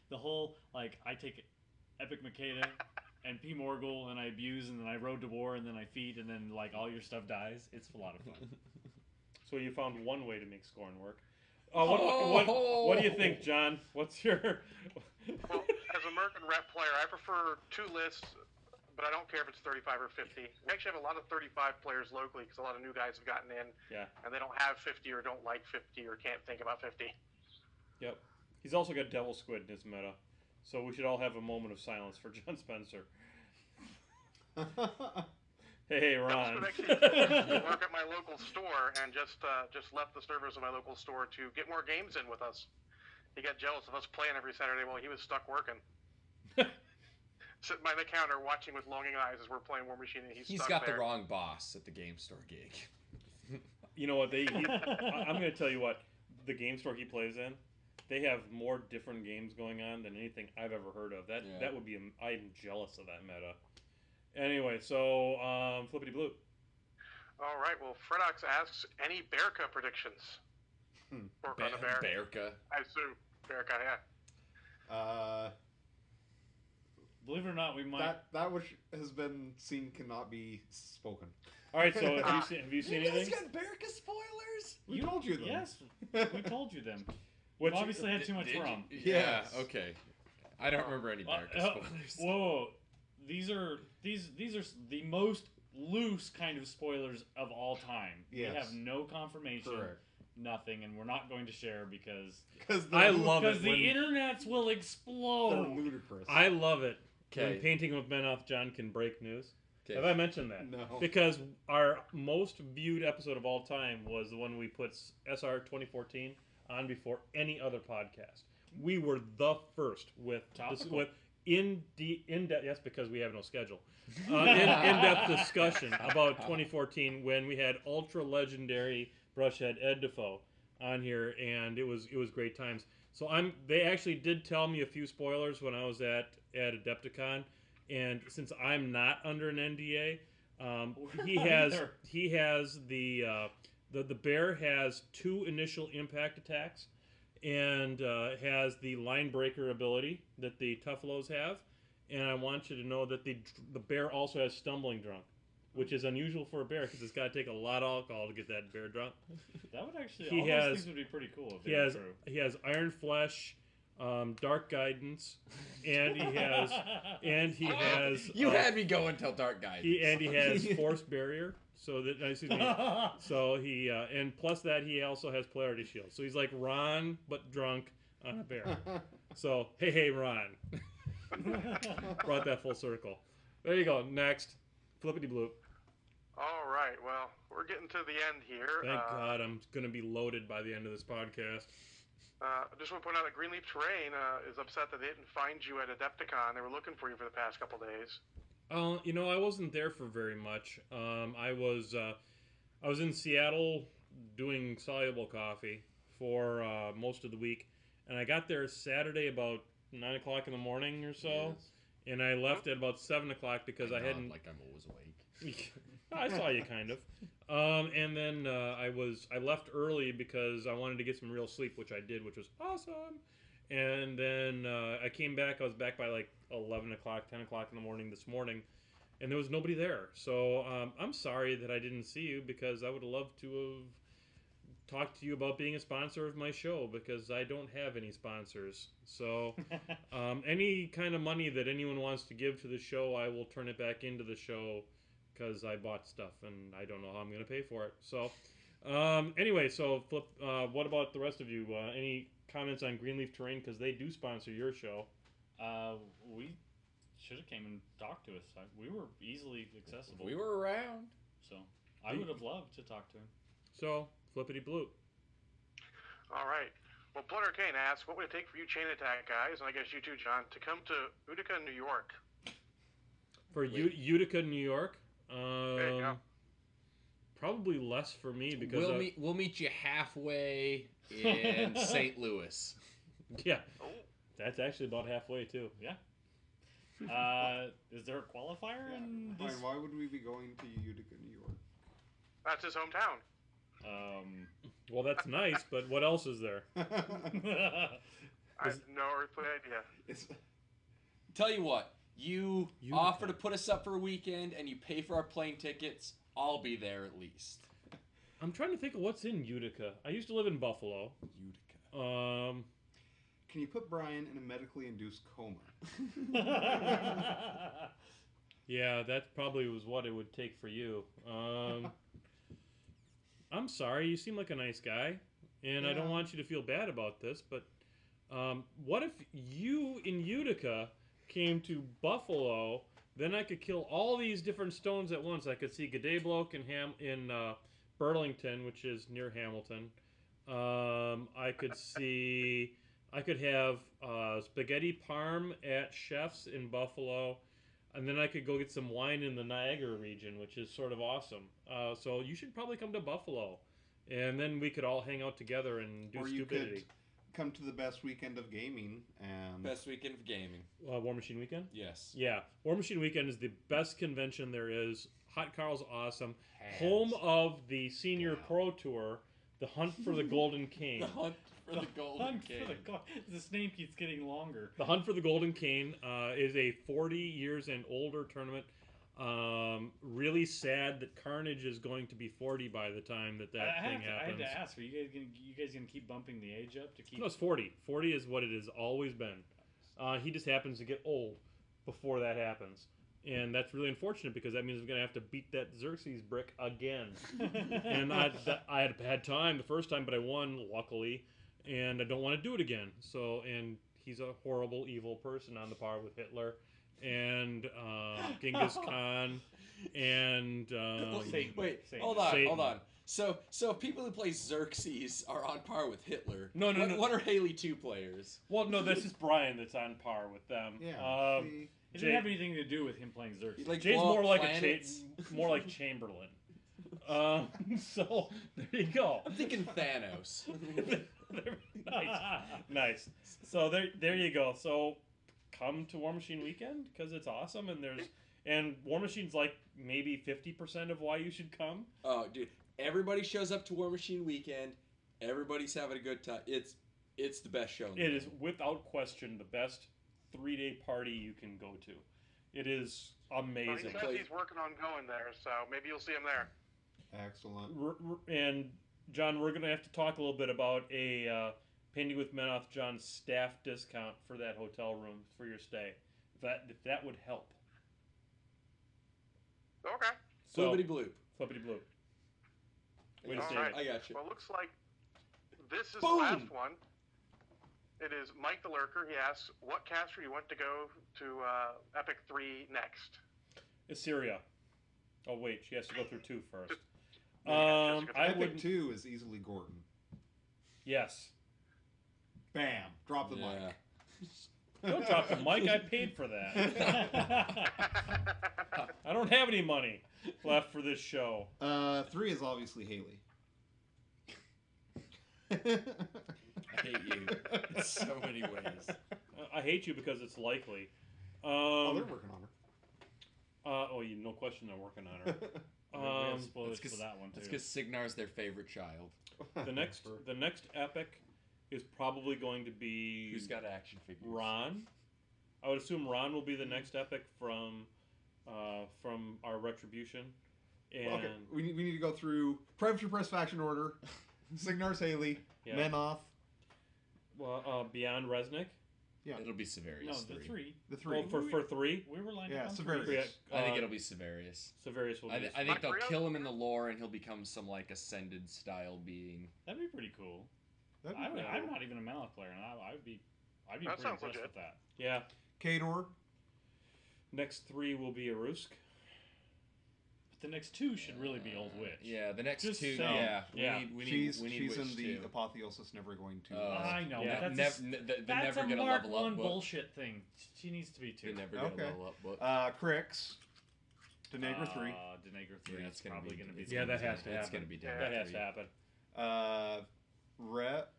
The whole I take Epic Makeda and P Morgul and I abuse and then I road to war and then I feed and then all your stuff dies. It's a lot of fun. So you found one way to make scoring work. What do you think, John? What's your? Well, as an American rep player, I prefer 2 lists, but I don't care if it's 35 or 50. We actually have a lot of 35 players locally because a lot of new guys have gotten in, Yeah. and they don't have 50 or don't like 50 or can't think about 50. Yep. He's also got Devil Squid in his meta, so we should all have a moment of silence for John Spencer. Hey, Ron. I actually work at my local store and just left the servers of my local store to get more games in with us. He got jealous of us playing every Saturday while he was stuck working. Sitting by the counter watching with longing eyes as we're playing War Machine and he's stuck got there. the wrong boss at the game store gig. You know what? I'm going to tell you what. The game store he plays in, they have more different games going on than anything I've ever heard of. That would be. I'm jealous of that meta. Anyway, so flippity blue. All right. Well, Fredox asks any Bearca predictions. Work on the bear. Bearca. I assume Bearca. Yeah. Believe it or not, we might. That which has been seen cannot be spoken. All right. So have you seen anything? got Bearca spoilers? We told you them. Yes, we told you them. What You obviously had too much Did rum. you? Yes. Yeah. Okay. I don't remember any Bearca spoilers. Whoa, these are the most loose kind of spoilers of all time. Yes. We have no confirmation, Correct. nothing, and we're not going to share because I love it because the when- internets will They're explode. ludicrous. I love it when Okay. Painting with Menoth John can break news. Okay. Have I mentioned that? No. Because our most viewed episode of all time was the one we put SR 2014 on before any other podcast. We were the first with Topical. with in-depth, yes, because we have no schedule. In-depth discussion about 2014 when we had ultra legendary brushhead Ed Defoe on here, and it was great times. So they actually did tell me a few spoilers when I was at Adepticon, and since I'm not under an NDA, he has the bear has 2 initial impact attacks, and has the line breaker ability that the Tuffalos have, and I want you to know that the bear also has stumbling drunk, which is unusual for a bear because it's got to take a lot of alcohol to get that bear drunk. That would actually. He All has- those things would be pretty cool. If He they were has true. he has iron flesh, dark guidance, and he has You had me going till Dark Guidance. he has force barrier. So that excuse me. So he and plus that he also has polarity shield. So he's like Ron but drunk on a bear. So hey Ron, brought that full circle. There you go. Next, flippity bloop. All right. Well, we're getting to the end here. Thank God I'm gonna be loaded by the end of this podcast. I just want to point out that Greenleaf Terrain is upset that they didn't find you at Adepticon. They were looking for you for the past couple days. I wasn't there for very much. I was in Seattle doing soluble coffee for most of the week, and I got there Saturday about 9 o'clock in the morning or so, and I left at about 7 o'clock because I hadn't. Like I'm always awake. I saw you kind of, and then I left early because I wanted to get some real sleep, which I did, which was awesome. And then I came back. I was back by like 11 o'clock, 10 o'clock in the morning this morning, and there was nobody there. So I'm sorry that I didn't see you because I would have loved to have talked to you about being a sponsor of my show because I don't have any sponsors. So any kind of money that anyone wants to give to the show, I will turn it back into the show because I bought stuff and I don't know how I'm going to pay for it. So anyway, so Flip, what about the rest of you? Any comments on Greenleaf Terrain because they do sponsor your show? We should have came and talked to us. We were easily accessible. We were around. So I would have loved to talk to him. So, flippity bloop. All right. Well, Blood Arcane asks, what would it take for you chain attack guys, and I guess you too, John, to come to Utica, New York? For Utica, New York, There you go. probably less for me because We'll meet you halfway in St. Louis. yeah, Oh, that's actually about halfway too. Is there a qualifier in Brian, this? why would we be going to Utica, New York? that's his hometown. Well, that's nice, but what else is there? I have no earthly idea. It's Tell you what, you Utica. offer to put us up for a weekend and you pay for our plane tickets, I'll be there at least. I'm trying to think of what's in Utica. I used to live in Buffalo. Utica. Can you put Brian in a medically induced coma? Yeah, that probably was what it would take for you. I'm sorry, you seem like a nice guy, and I don't Yeah. want you to feel bad about this, but what if you in Utica came to Buffalo? Then I could kill all these different stones at once. I could see Gadabloak in Burlington, which is near Hamilton. I could have spaghetti parm at Chef's in Buffalo. And then I could go get some wine in the Niagara region, which is sort of awesome. So you should probably come to Buffalo. And then we could all hang out together and do Or you stupidity. could come to the best weekend of gaming and Best weekend of gaming. War Machine Weekend? Yes. Yeah. War Machine Weekend is the best convention there is. Hot Carl's awesome. Home of the Senior Pro Tour, the Hunt for the Golden Cane. The hunt for the golden Hunt cane. for the this name keeps getting longer. The Hunt for the Golden Cane is a 40 years and older tournament. Really sad that Carnage is going to be 40 by the time that I thing had happens. to ask, are you guys gonna keep bumping the age up to keep? No, it's 40. 40 is what it has always been. He just happens to get old before that happens. And that's really unfortunate because that means I'm going to have to beat that Xerxes brick again. And I had a bad time the first time, but I won, luckily. And I don't want to do it again. So, and he's a horrible, evil person on the par with Hitler and Genghis Khan and Satan. Wait, Satan. hold on, Satan. hold on. So people who play Xerxes are on par with Hitler. No, no, what, no. What are Haley 2 players? well, no, this is Brian that's on par with them. yeah. See, It didn't have anything to do with him playing Xerxes. You like Jay's blow up more like planets? more like Chamberlain. So there you go. I'm thinking Thanos. nice. So there you go. So come to War Machine Weekend because it's awesome and War Machine's like maybe 50% of why you should come. Oh, dude! Everybody shows up to War Machine Weekend. Everybody's having a good time. It's the best show. In the It is game. without question the best 3-day party you can go to. It is So he amazing. says he's working on going there, so maybe you'll see him there. excellent. And John, we're gonna have to talk a little bit about a Painting with Menoth John staff discount for that hotel room for your stay. If that would help. Okay. So, Flippity bloop. flippity blue. Way to All save right. it. I got you. Well, looks like this is Boom! the last one. It is Mike the Lurker. He asks, what caster you want to go to Epic 3 next? Assyria. Oh wait, she has to go through 2 first. Yeah, I Epic would. 2 is easily Gordon. Yes. Bam! Drop the Yeah. mic. Don't drop the mic. I paid for that. I don't have any money left for this show. 3 is obviously Haley. I hate you in so many ways. I hate you because it's likely. Oh, they're working on her. No question they're working on her. We have spoilers that's for that one too. That's because Signar's their favorite child. The next epic is probably going to be Who's got action figures? Ron. I would assume Ron will be the next epic from our Retribution. And Okay, we need to go through Predator Press Faction Order, Signar's Haley, Yeah. Menoth, Beyond Resnick. Yeah. It'll be Severius. no, the 3. the 3. Well, for 3, We were lined Yeah, up on Severius. 3. yeah, I think it'll be Severius. Severius will be. I think they'll Like kill him in the lore and he'll become some like ascended style being. That'd be pretty cool. That'd be I'm cool. not even a Malak player, and I'd be That pretty sounds impressed legit. with that. Yeah. Kador. Next 3 will be Arusk. The next two should really be Old Witch. Yeah, the next Just two. saying. Yeah, Yeah. we need She's Witch in the 2. Apotheosis Never Going to. I know, Yeah. but that's they're that's never a gonna Mark level up. 1 book. bullshit thing. She needs to be 2. They're never gonna Okay. level up. Book. Crix. Denagra 3. Denagra 3 Yeah, is probably going to be. it's Yeah, gonna that be- has to It's happen. gonna be down. That to has to 3. happen. Rhett.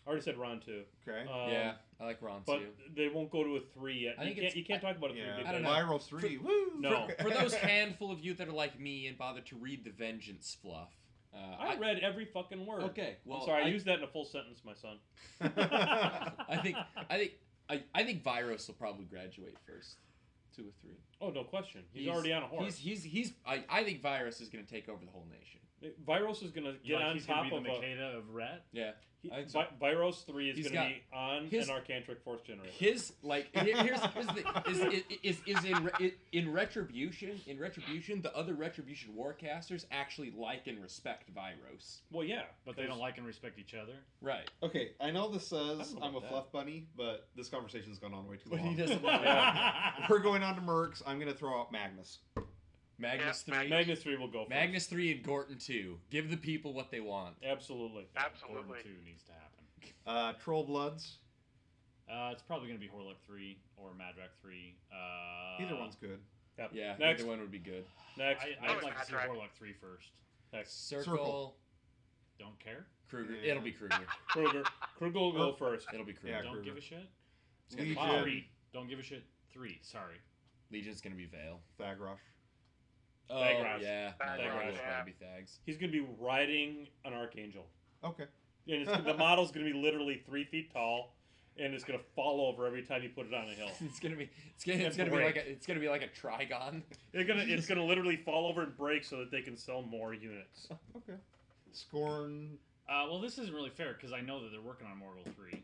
I already said Ron 2. Okay. Yeah, I like Ron But too. they won't go to a 3 yet. I think You can't talk about a 3 Yeah. because I don't know. Viral 3. Woo! No. For those handful of you that are like me and bother to read the Vengeance fluff, I read every fucking word. Okay, well, I'm sorry, I I- used that in a full sentence, my son. I think Virus will probably graduate first, 2 or 3. Oh, no question. He's already on a horse. I think Virus is going to take over the whole nation. Viros is going to get on he's top gonna be of the Makeda of Ret. Yeah. He, I think so. Viros 3 is He's going to got be on his- an Arcantric Force Generator. Here's in Retribution. In Retribution, the other Retribution Warcasters actually like and respect Virus. Well, yeah. But they don't like and respect each other. Right. Okay, I know this says I don't know I'm a about that. fluff bunny, but this conversation's gone on way too But long. he doesn't. We're going on to Mercs. I'm going to throw out Magnus. Magnus Yeah, 3. Magnus 3 will go first. Magnus 3 and Gorton 2. Give the people what they want. Absolutely. Absolutely. Gordon 2 needs to happen. Troll Bloods. It's probably going to be Horlock 3 or Madrak 3. Either one's good. Yep. Yeah, Next. either one would be good. Next. I'd like to see Madrak. Horlock 3 first. Next. Circle. Don't care. Kruger. Yeah. It'll be Kruger. Kruger. Kruger will go first. It'll be Kruger. Yeah, Don't Kruger. give a shit. Legion. Wow. 3. Don't give a shit. 3. Sorry. Legion's gonna be Vale. Thagrosh. Oh Thagros. yeah, Thagros, Thagros will yeah. probably be Thags. He's going to be riding an Archangel. Okay. And the model's going to be literally 3 feet tall, and it's going to fall over every time you put it on a hill. It's gonna be like a Trigon. It's gonna literally fall over and break so that they can sell more units. Okay. Scorn. Well, this isn't really fair because I know that they're working on Morgul 3.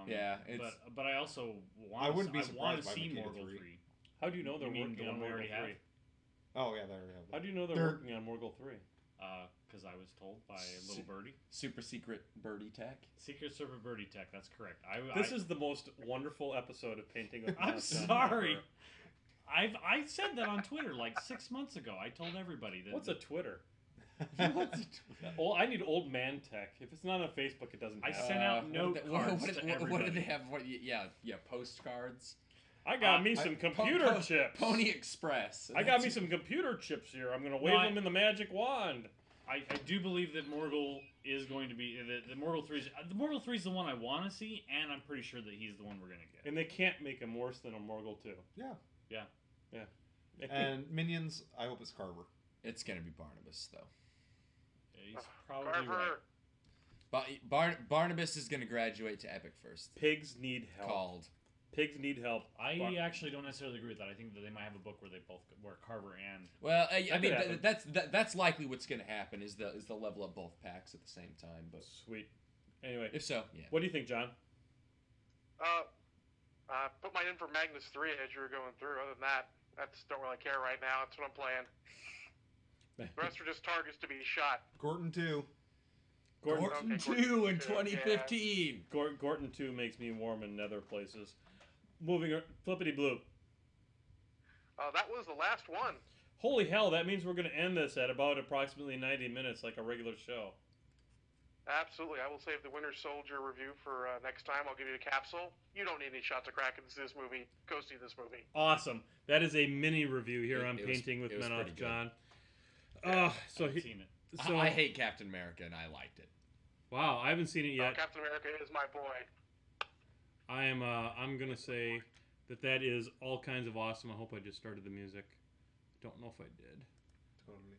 Yeah, it's- but I also want. I wouldn't be want to surprised by see Makeda Morgul 3. 3. How do you know they're You mean working the on one we already Morgul 3? have? Oh, yeah, they already have How that. do you know they're They're- working on Morgul 3? Because I was told by a little birdie. Super secret birdie tech. Secret Server Birdie Tech. That's correct. This is the most wonderful episode of Painting with I'm Mouse John sorry. ever. I said that on Twitter like 6 months ago. I told everybody that. What's a Twitter? What's it? Oh, I need old man tech. If it's not on Facebook, it doesn't I happen. sent out What note did they- cards what to did they everybody. have? Yeah, postcards. I got me some computer chips. Pony Express. I got me some computer chips here. I'm gonna wave No, I- them in the magic wand. I do believe that Morgul is going to be the Morgul 3. The Morgul 3 is the one I want to see, and I'm pretty sure that he's the one we're gonna get. And they can't make him worse than a Morgul 2. Yeah. Yeah. And Minions, I hope it's Carver. It's gonna be Barnabas though. He's probably Carver. right. Barnabas is gonna graduate to Epic first. Pigs need help. Called. Pigs need help. I actually don't necessarily agree with that. I think that they might have a book where they both where Carver and Well, I That mean could happen. that's likely what's gonna happen is the level up both packs at the same time. But Sweet. Anyway, if so, yeah. what do you think, John? Put mine in for Magnus 3 as you were going through. Other than that, I just don't really care right now. That's what I'm playing. The rest are just targets to be shot. Gorton 2. Gordon, Okay, Gorton 2 in Gorton 2, 2015. Gorton 2 makes me warm in nether places. Flippity blue. That was the last one. Holy hell, that means we're going to end this at about approximately 90 minutes like a regular show. Absolutely. I will save the Winter Soldier review for next time. I'll give you a capsule. You don't need any shots of Kraken to see this movie. Go see this movie. Awesome. That is a mini review here on It was- Painting with it was Men pretty Off good. John. I haven't seen it. So I hate Captain America and I liked it. Wow, I haven't seen it yet. Captain America is my boy. I'm gonna say that is all kinds of awesome. I hope I just started the music. Don't know if I did. Totally.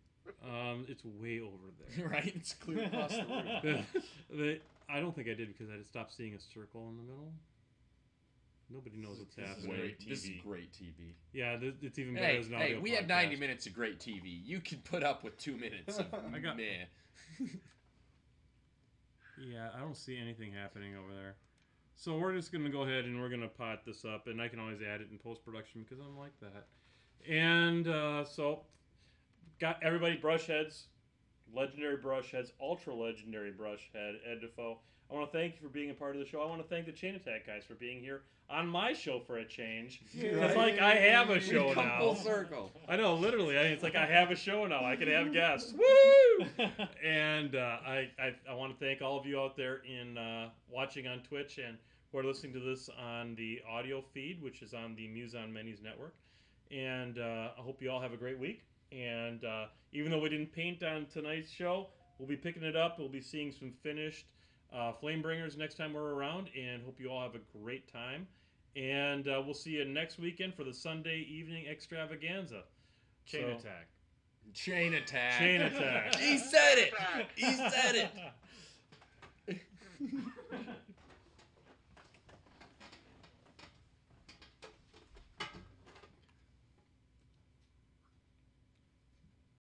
It's way over there. Right? It's clear across the room. I don't think I did because I had stopped seeing a circle in the middle. Nobody knows what's This is happening. great This is TV. great TV. Yeah, it's even better Hey, as an audio we had podcast. 90 minutes of great TV. You can put up with 2 minutes of I got- meh. Yeah, I don't see anything happening over there. So we're just gonna go ahead and we're gonna pot this up, and I can always add it in post production because I'm like that. And so, got everybody brush heads, legendary brush heads, ultra legendary brush head, Ed Defoe. I want to thank you for being a part of the show. I want to thank the Chain Attack guys for being here on my show for a change. It's like I have a show We've come now. full circle. I know, literally. It's like I have a show now. I can have guests. Woo! And I want to thank all of you out there in watching on Twitch and who are listening to this on the audio feed, which is on the Muse on Menus network. And I hope you all have a great week. And even though we didn't paint on tonight's show, we'll be picking it up. We'll be seeing some finished Flamebringers next time we're around. And hope you all have a great time. And we'll see you next weekend for the Sunday evening extravaganza. Chain Attack. Chain attack. Chain Attack. He said it. He said it.